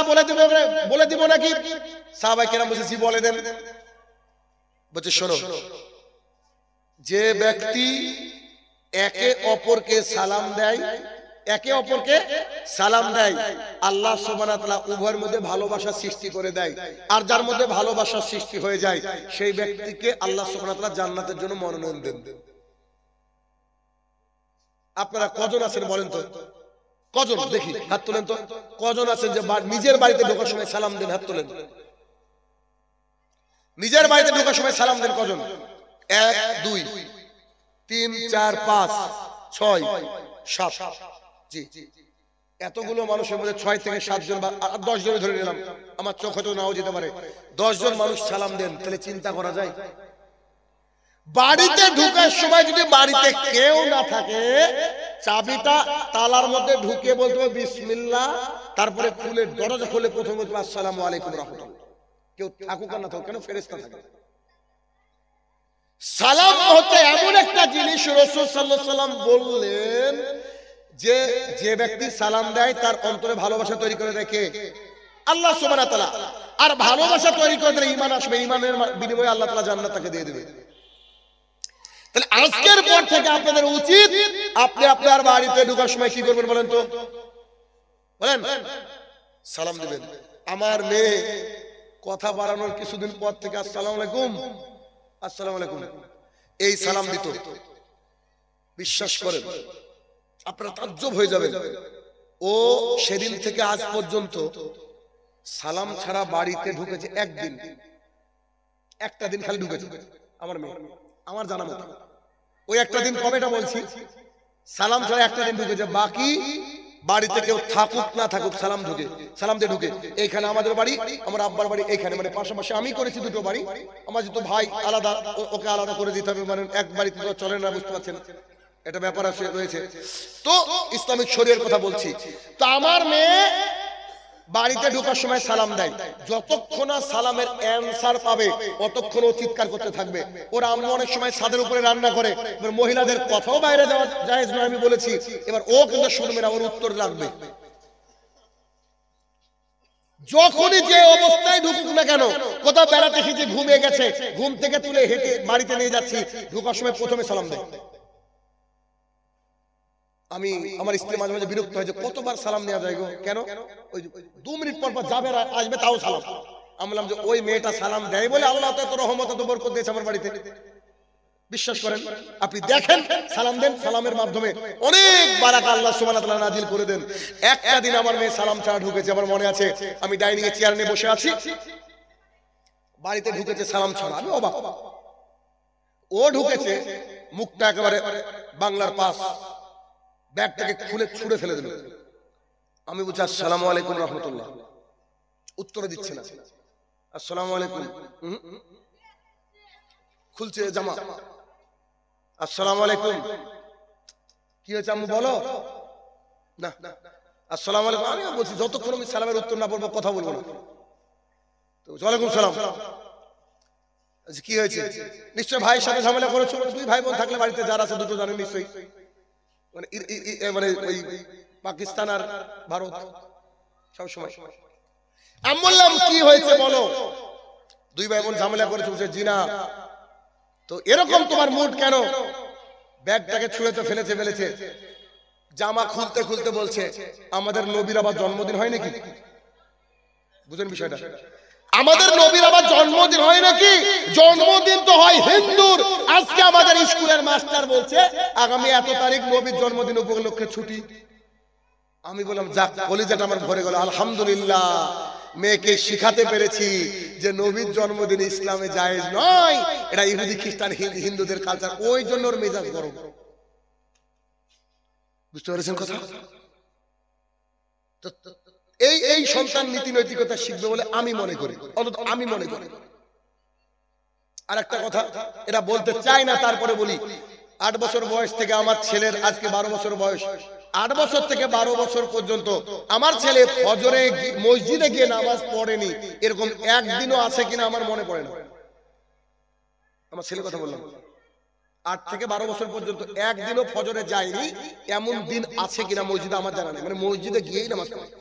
বলে দিব নাকি? সাহাবায়ে কেরাম বলছে জি বলে দেন। বলছে শোনো, যে ব্যক্তি একে অপরকে সালাম দেয়, একে অপরকে সালাম দেয়, আল্লাহ সুবহানাহু ওয়া তাআলা উভয়ের মধ্যে ভালোবাসা সৃষ্টি করে দেয়। আর যার মধ্যে ভালোবাসা সৃষ্টি হয়ে যায়, সেই ব্যক্তিকে আল্লাহ সুবহানাহু ওয়া তাআলা জান্নাতের জন্য মনোনয়ন দেন। আপনারা কজন আছেন বলেন তো? কজন দেখি হাত তোলেন তো। কজন আছেন যে নিজের বাড়িতে ঢোকার সময় সালাম দেন? হাত তোলেন। নিজের বাড়িতে ঢোকার সময় সালাম দেন কজন? 1 2 3 4 5 6 7। জি, এতগুলো মানুষের মধ্যে 6 থেকে 7 জন বা 10 জন ধরে নিলাম, আমার চোখ হয়তো নাও যেতে পারে, 10 জন মানুষ সালাম দেন, তাহলে চিন্তা করা যায় বাড়িতে ঢোকার সময় যদি বাড়িতে কেউ না থাকে, চাবিটা তালার মধ্যে ঢুকে বলতে হবে বিসমিল্লাহ, তারপরে খুলে দরজা খুলে প্রথমে বলতে হবে আসসালামু আলাইকুম রাহমাতুল্লাহ। কেউ থাকুক আর না থাকুক, কেন ফেরেশতা থাকে। সালাম হচ্ছে এমন একটা জিনিস, রাসূল সাল্লাল্লাহু আলাইহি ওয়াসাল্লাম বললেন যে যে ব্যক্তি সালাম দেয় তার অন্তরে ভালোবাসা তৈরি করে রাখে আল্লাহ সুবহানাহু ওয়া তাআলা, আর ভালোবাসা তৈরি করে দিলে ঈমান আসবে, ঈমানের বিনিময়ে আল্লাহ তাআলা জান্নাত তাকে দিয়ে দেবে। তাহলে আজকের পর থেকে আপনাদের উচিত আপনি আপনার বাড়িতে ঢোকার সময় কি করবেন বলেন তো, বলেন, সালাম দিবেন। আমার মেয়ে কথা বাড়ানোর কিছুদিন পর থেকে আসসালামু আলাইকুম আসসালামু আলাইকুম এই সালাম দিত। বিশ্বাস করেন আপনারা তাজ্জব হয়ে যাবেন, ও সেদিন থেকে আজ পর্যন্ত সালাম ছাড়া বাড়িতে ঢুকেছে একদিন, একটা দিন খালি ঢুকেছে আমার মেয়ে, আমার জানা মতো। ওই একটা দিন কবেটা বলছি, সালাম ছাড়া একটা দিন ঢুকেছে, বাকি বাড়িতে কেউ থাকুক না থাকুক সালাম ঢুকে, সালাম দিয়ে ঢুকে। এইখানে আমাদের বাড়ি, আমার আব্বার বাড়ি এইখানে, মানে পাশাপাশি আমি করেছি দুটো বাড়ি, আমার যেহেতু ভাই আলাদা, ওকে আলাদা করে দিতে হবে, মানে এক বাড়িতে তো চলে না, বুঝতে পারছেন এটা ব্যাপার আছে রয়েছে। তো ইসলামিক শরীয়তের কথা বলছি। তো আমার মেয়ে বাড়িতে ঢোকার সময় সালাম দেয়, যতক্ষণ না সালামের অ্যানসার পাবে ততক্ষণ ও চিৎকার করতে থাকবে। ওর আম্মু অনেক সময় ছাদের উপরে রান্না করে, এবার মহিলাদের কথাও বাইরে যাওয়া জায়েজ নয় আমি বলেছি, এবার ও কিন্তু শুনবে না, ওর উত্তর লাগবে। যখনই যে অবস্থায় ঢুকুক না কেন, কোথাও বেড়াতে এসেছে ঘুমিয়ে গেছে, ঘুম থেকে তুলে হেঁটে বাড়িতে নিয়ে যাচ্ছি, ঢোকার সময় প্রথমে সালাম দেয়। আমি আমার স্ত্রী মাঝে মাঝে বিরক্ত হয় যে কতবার সালাম নেওয়া যায় গো, কেন? ওই 2 মিনিট পর পর যাবে আর আসবে তাও সালাম। আমি বললাম যে ওই মেয়েটা সালাম দেয় বলে আল্লাহ তো এত রহমত এত বরকত দিয়েছে আমার বাড়িতে। বিশ্বাস করেন, আপনি দেখেন, সালাম দেন, সালামের মাধ্যমে অনেক বারাকা আল্লাহ সুবহানাহু ওয়া তাআলা নাজিল করে দেন। একটা দিন আমার মেয়ে সালাম ছাড়া ঢুকেছে, আমার মনে আছে, আমি ডাইনিং এ চেয়ার নিয়ে বসে আছি, বাড়িতে ঢুকেছে সালাম ছাড়া, আমি অবাক। ও ঢুকেছে, মুখটা একেবারে বাংলার পাস, ব্যাগটাকে খুলে ছুঁড়ে ফেলে দিল। আমি বলছি আসসালামু আলাইকুম রাহমাতুল্লাহ, উত্তর দিচ্ছে না। আসসালামু আলাইকুম, খুলছে জামা, আসসালামু আলাইকুম, কি হয়েছে আম্মু বলো না, আসসালামু আলাইকুম। আমি বলছি যতক্ষণ আমি সালামের উত্তর না বলবো কথা বলবো না। তো ওয়ালাইকুম সালাম, কি হয়েছে? নিশ্চয় ভাইয়ের সাথে ঝামেলা করেছো, 2 ভাই বোন থাকলে বাড়িতে যারা আছে দুটো জানেন নিশ্চয়ই, মানে ওই পাকিস্তান আর ভারত সব সময়। আমি বললাম কি হয়েছে বলো, 2 ভাই বোন ঝামেলা করেছে, বলছে জি না। তো এরকম তোমার মুড কেন? ব্যাগটাকে ছুঁড়ে তো ফেলেছে, জামা খুলতে খুলতে বলছে আমাদের নবীর আবার জন্মদিন হয় নাকি? বুঝেন বিষয়টা? আমাদের নবীর আবার জন্মদিন হয় নাকি? জন্মদিন তো হয় হিন্দুর। আজকে আমাদের স্কুলের মাস্টার বলছে আগামী এত তারিখ নবীর জন্মদিন উপলক্ষে ছুটি। আমি বললাম যাক, কলিজাটা আমার ভরে গেল, আলহামদুলিল্লাহ, মেয়েকে শিখাতে পেরেছি যে নবীর জন্মদিন ইসলামে জায়েজ নয়, এটা ইহুদি খ্রিস্টান হিন্দুদের কালচার, ওই জন্য ওর মেজাজ গরম। বুঝতে পেরেছেন কথা? এই সন্তান নীতি নৈতিকতা শিখবে বলে আমি মনে করি, অন্তত আমি মনে করি। আর একটা কথা, এটা বলতে চাই না, তারপরে বলি, 8 বছর বয়স থেকে আমার ছেলের আজকে 12 বছর বয়স, 8 বছর থেকে 12 বছর পর্যন্ত আমার ছেলে ফজরে মসজিদে গিয়ে নামাজ পড়েনি, এরকম একদিনও আছে কিনা আমার মনে পড়ে না। আমার ছেলে কথা বললাম, 8 থেকে 12 বছর পর্যন্ত একদিনও ফজরে যায়নি, এমন দিন আছে কিনা মসজিদে আমার জানা নেই, মানে মসজিদে গিয়েই নামাজ পড়ে।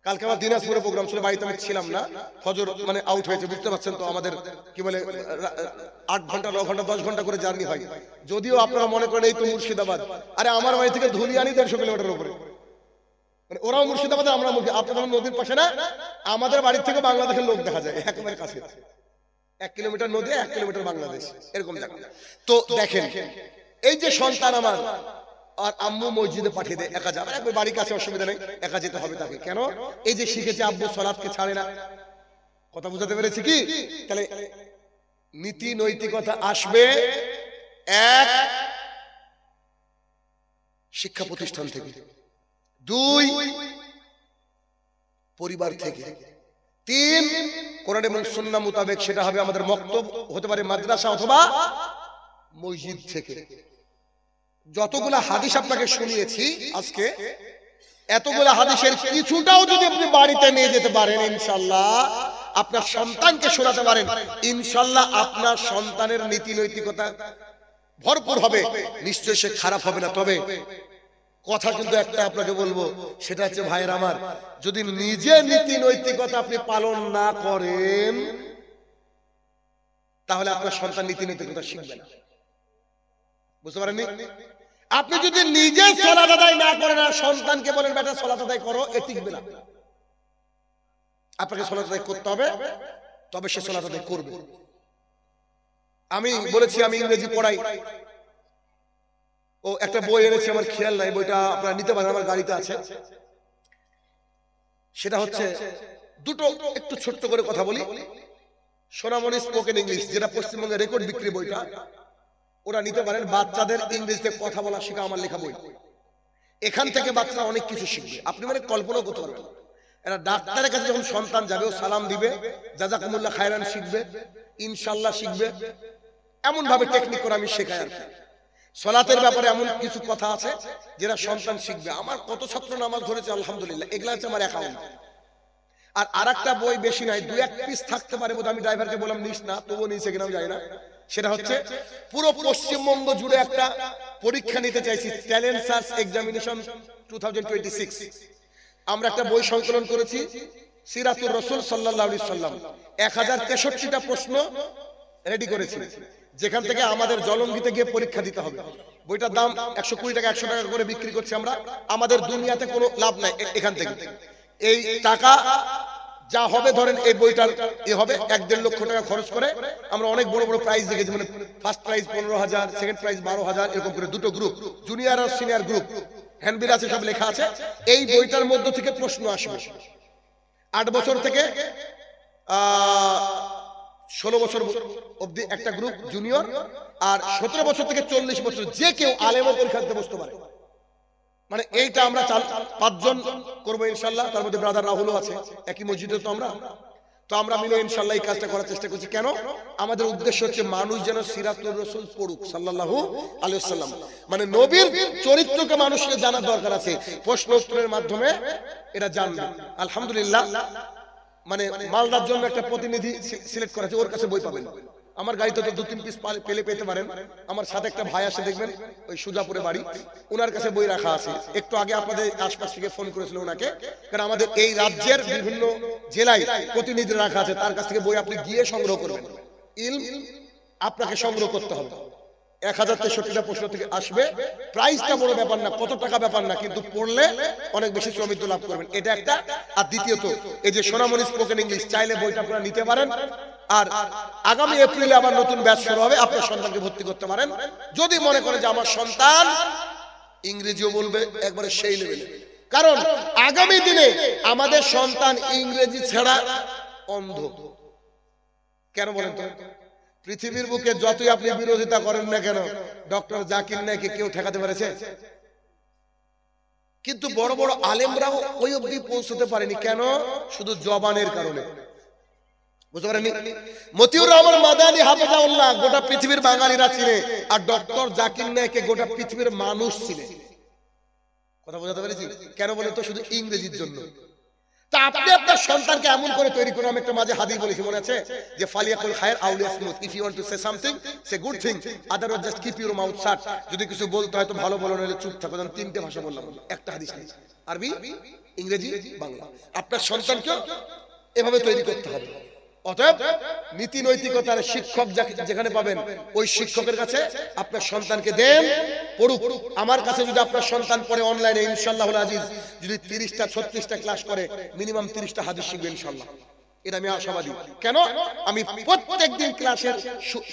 কালকে আমার দিনাজপুরে প্রোগ্রাম ছিল, বাড়িতে আমি ছিলাম না, ফজর মানে আউট হয়েছে, বুঝতে পারছেন তো, আমাদের কি বলে 8 ঘন্টা 9 ঘন্টা 10 ঘন্টা করে জার্নি হয়। যদিও আপনারা মনে করেন এই তো মুর্শিদাবাদ, আরে আমার বাড়ি থেকে ধুলিয়ানি 150 কিলোমিটার উপরে, মানে ওরাও মুর্শিদাবাদে, আমরা আপনাদের নদীর পাশে না, আমাদের বাড়ি থেকে বাংলাদেশের লোক দেখা যায় একেবারে কাছে, 1 কিলোমিটার নদী 1 কিলোমিটার বাংলাদেশ, এরকম জায়গা। তো দেখেন, এই যে সন্তান আমার, আর আম্মু মসজিদে পাঠিয়ে দেয়, একা যাবে, একবার বাড়ির কাছে অসুবিধা নেই, একা যেতে হবে তাকে, কেন? এই যে শিখেছে আব্বু সালাতকে ছাড়ে না। কথা বুঝাতে পেরেছি কি? তাহলে নীতি নৈতিকতা আসবে এক, শিক্ষা প্রতিষ্ঠান থেকে, দুই, পরিবার থেকে। তিন, কোরআন এবং সুন্নাহ মোতাবেক সেটা হবে আমাদের মক্তব, হতে পারে মাদ্রাসা অথবা মসজিদ থেকে। যতগুলা হাদিস আপনাকে শুনিয়েছি আজকে, এতগুলা হাদিসের কিছুটাও যদি আপনি বাড়িতে নিয়ে যেতে পারেন, ইনশাআল্লাহ আপনার সন্তানকে শোনাতে পারেন, ইনশাআল্লাহ আপনার সন্তানের নীতি নৈতিকতা ভরপুর হবে, নিশ্চয় সে খারাপ হবে না। তবে কথা কিন্তু একটা আপনাকে বলবো, সেটা হচ্ছে ভাইয়ের আমার, যদি নিজে নীতি নৈতিকতা আপনি পালন না করেন, তাহলে আপনার সন্তান নীতি নৈতিকতা শিখবে না। বুঝতে পারেননি? আপনি যদি নিজে সালাত আদায় না করেন আর সন্তানকে বলেন বেটা সালাত আদায় করো, এ টিকবে না। আপনাকে সালাত আদায় করতে হবে, তবে সে সালাত আদায় করবে। আমি বলেছি আমি ইংরেজি পড়াই, ও একটা বই এনেছে, আমার খেয়াল নাই, বইটা আপনারা নিতে পারেন, আমার গাড়িতে আছে। সেটা হচ্ছে দুটো, একটু ছোট্ট করে কথা বলি। সোনামণি স্পোকেন ইংলিশ, যেটা পশ্চিমবঙ্গে রেকর্ড বিক্রি বইটা, ওরা নিতে পারেন। বাচ্চাদের ইংরেজিতে কথা বলা শেখা, আমার লেখা বই। এখান থেকে বাচ্চারা অনেক কিছু শিখবে, আপনি মানে কল্পনা করতে পারবেন। এরা ডাক্তারের কাছে যখন সন্তান যাবে, ও সালাম দিবে, জাযাকুমুল্লাহ খায়রান শিখবে, ইনশাআল্লাহ শিখবে। এমন ভাবে টেকনিক করে আমি শেখাই আর কি। সালাতের ব্যাপারে এমন কিছু কথা আছে যেটা সন্তান শিখবে। আমার কত ছাত্র নামাজ ধরেছে আলহামদুলিল্লাহ, এগুলা হচ্ছে আমার অ্যাকাউন্ট। আর আরেকটা বই বেশি নাই, 2-1 পিস থাকতে পারে বোধ, আমি ড্রাইভারকে বললাম নিস না, তবুও নিয়েছে কিনা আমি জানি না। সেটা হচ্ছে পুরো পশ্চিমবঙ্গ জুড়ে একটা পরীক্ষা নিতে চাইছি, ট্যালেন্ট সার্চ এক্সামিনেশন 2026। আমরা একটা বই সংকলন করেছি, সিরাতুর রাসূল সাল্লাল্লাহু আলাইহি সাল্লাম, 1063টা প্রশ্ন রেডি করেছি, যেখান থেকে আমাদের জলঙ্গিতে গিয়ে পরীক্ষা দিতে হবে। বইটার দাম 120 টাকা 100 টাকা করে বিক্রি করছি আমরা। আমাদের দুনিয়াতে কোনো লাভ নাই এখান থেকে। এই টাকা যা হবে ধরেন এই বইটার এ হবে 1-1.5 লক্ষ টাকা খরচ করে আমরা অনেক বড় বড় প্রাইজ দেখেছি, মানে ফার্স্ট প্রাইজ 15,000, সেকেন্ড প্রাইজ 12,000, এরকম করে দুটো গ্রুপ, জুনিয়র আর সিনিয়র গ্রুপ, হ্যান্ডবিল আছে, সব লেখা আছে। এই বইটার মধ্য থেকে প্রশ্ন আসবে। 8 বছর থেকে 16 বছর অবধি একটা গ্রুপ জুনিয়র, আর 17 বছর থেকে 40 বছর যে কেউ আলেমও পরীক্ষা দিতে বসতে পারে। মানে এইটা আমরা 5 জন করবো ইনশাআল্লাহ, তার মধ্যে ব্রাদার রাহুলও আছে, একই মসজিদে তো আমরা মিলে ইনশাআল্লাহ এই কাজটা করার চেষ্টা করছি। কেন? আমাদের উদ্দেশ্য হচ্ছে মানুষ যেন সিরাতুর রাসূল পড়ুক সাল্লাল্লাহু আলাইহি ওয়াসাল্লাম, মানে নবীর চরিত্রকে মানুষকে জানার দরকার আছে। প্রশ্ন উত্তরের মাধ্যমে এটা জানবে। আলহামদুলিল্লাহ, মানে মালদার জন্য একটা প্রতিনিধি সিলেক্ট করা আছে, ওর কাছে বই পাবেন। আমার গাড়িতে তো 2-3 পিস পেতে পারেন। আমার সাথে একটা ভাই আসে, দেখবেন ওই সুজাপুরে বাড়ি, ওনার কাছে বই রাখা আছে। একটু আগে আপনাদের আশপাশ থেকে ফোন করেছিল ওনাকে, কারণ আমাদের এই রাজ্যের বিভিন্ন জেলায় প্রতিনিধি রাখা আছে, তার কাছ থেকে বই আপনি গিয়ে সংগ্রহ করবেন। ইলম আপনাকে সংগ্রহ করতে হবে। 1063টা প্রশ্ন থেকে আসবে। প্রাইসটা বড় ব্যাপার না, কত টাকা ব্যাপার না, কিন্তু পড়লে অনেক বেশি শ্রমিক লাভ করবেন, এটা একটা। আর দ্বিতীয়ত, এই যে সোনামণি স্পোকেন ইংলিশ, চাইলে বইটা আপনারা নিতে পারেন। আর আগামী এপ্রিলে আবার নতুন ব্যাচ শুরু হবে, আপনার সন্তানকে ভর্তি করতে পারেন যদি মনে করেন যে আমার সন্তান ইংরেজিও বলবে একবারে সেই লেভেলে। কারণ আগামী দিনে আমাদের সন্তান ইংরেজি ছাড়া অন্ধ। কেন বলেন তো? পৃথিবীর বুকে যতই আপনি বিরোধিতা করেন না কেন, ডক্টর জাকির নাইকে কেউ ঠেকাতে পেরেছে? কিন্তু বড় বড় আলেমরাও ওই অবধি পৌঁছতে পারেনি। কেন? শুধু জবানের কারণে। বুঝতে পারেননি? মতিউর রহমান মাদানী হাফেজাহুল্লাহ গোটা পৃথিবীর বাঙালিরা চিনে, আর ডক্টর জাকির নাইকে গোটা পৃথিবীর মানুষ চিনে। কথা বোঝাতে পেরেছি? কেন বলেন তো? শুধু ইংরেজির জন্য। তা আপনি আপনার সন্তানকে এমন করে তৈরি করে, আমি একটা মাঝে হাদিস বলেছি, মনে আছে? যে ফালিয়াকুল খায়র আও লিয়াসমুত, if you want to say something say good thing, otherwise just keep your mouth shut. যদি কিছু বলতে হয় তো ভালো বলো, নইলে চুপ থাকো। 3টে ভাষা বললাম, একটা হাদিস নেই, আরবি, ইংরেজি, বাংলা। আপনার সন্তানকে এভাবে তৈরি করতে হবে। অতএব নীতি নৈতিকতার শিক্ষক যেখানে পাবেন, ওই শিক্ষকের কাছে আপনার সন্তানকে দেন, পড়ুক। আমার কাছে যদি আপনার সন্তান পড়ে অনলাইনে, ইনশাআল্লাহুল আজিজ, যদি 30টা 36টা ক্লাস করে, মিনিমাম 30টা হাদিস শিখবে ইনশাআল্লাহ। এটা আমি আশাবাদী। কেন? আমি প্রত্যেকদিন ক্লাসের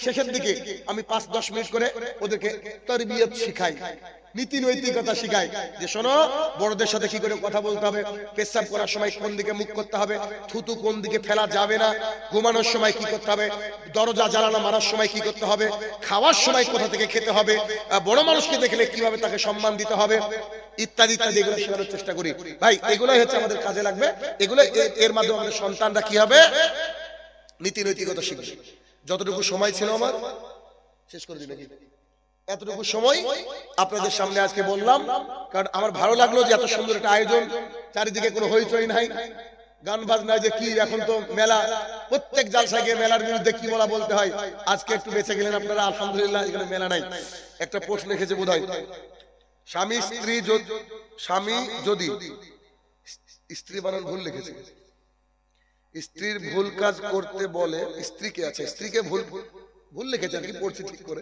শেষের দিকে আমি 5-10 মিনিট করে ওদেরকে তারবিয়ত শিখাই, নীতি নৈতিকতা শিখাই। যে শোনো, বড়দের সাথে কি করে কথা বলতে হবে, পেশাব করার সময় কোন দিকে মুখ করতে হবে, থুতু কোন দিকে ফেলা যাবে না, ঘুমানোর সময় কি করতে হবে, দরজা জ্বালানো মারার সময় কি করতে হবে, খাওয়ার সময় কোথা থেকে খেতে হবে, বড় মানুষকে দেখলে কিভাবে তাকে সম্মান দিতে হবে, ইত্যাদি ইত্যাদি এগুলো শেখানোর চেষ্টা করি ভাই। এগুলোই হচ্ছে আমাদের কাজে লাগবে। এগুলো এর মাধ্যমে আমাদের সন্তানরা কি হবে, নীতি নৈতিকতা শিখবে। যতটুকু সময় ছিল আমার শেষ করে দিই নাকি, এতটুকু সময় আপনাদের সামনে আজকে বললাম, কারণ আমার ভালো লাগলো যে এত সুন্দর একটা আয়োজন, চারিদিকে কোনো হইচই নাই, গান বাজনা যে কি, এখন তো মেলা, প্রত্যেক জালসায় গিয়ে মেলার বিরুদ্ধে কি বলতে হয়। আজকে একটু বেঁচে গেলেন আপনারা, আলহামদুলিল্লাহ, এখানে মেলা নাই। একটা প্রশ্ন লিখেছে বোধহয়, স্বামী যদি স্ত্রী বানান ভুল লিখেছে, স্ত্রীর ভুল কাজ করতে বলে স্ত্রীকে, আচ্ছা স্ত্রীকে ভুল লিখেছে আর কি, পড়ছি ঠিক করে।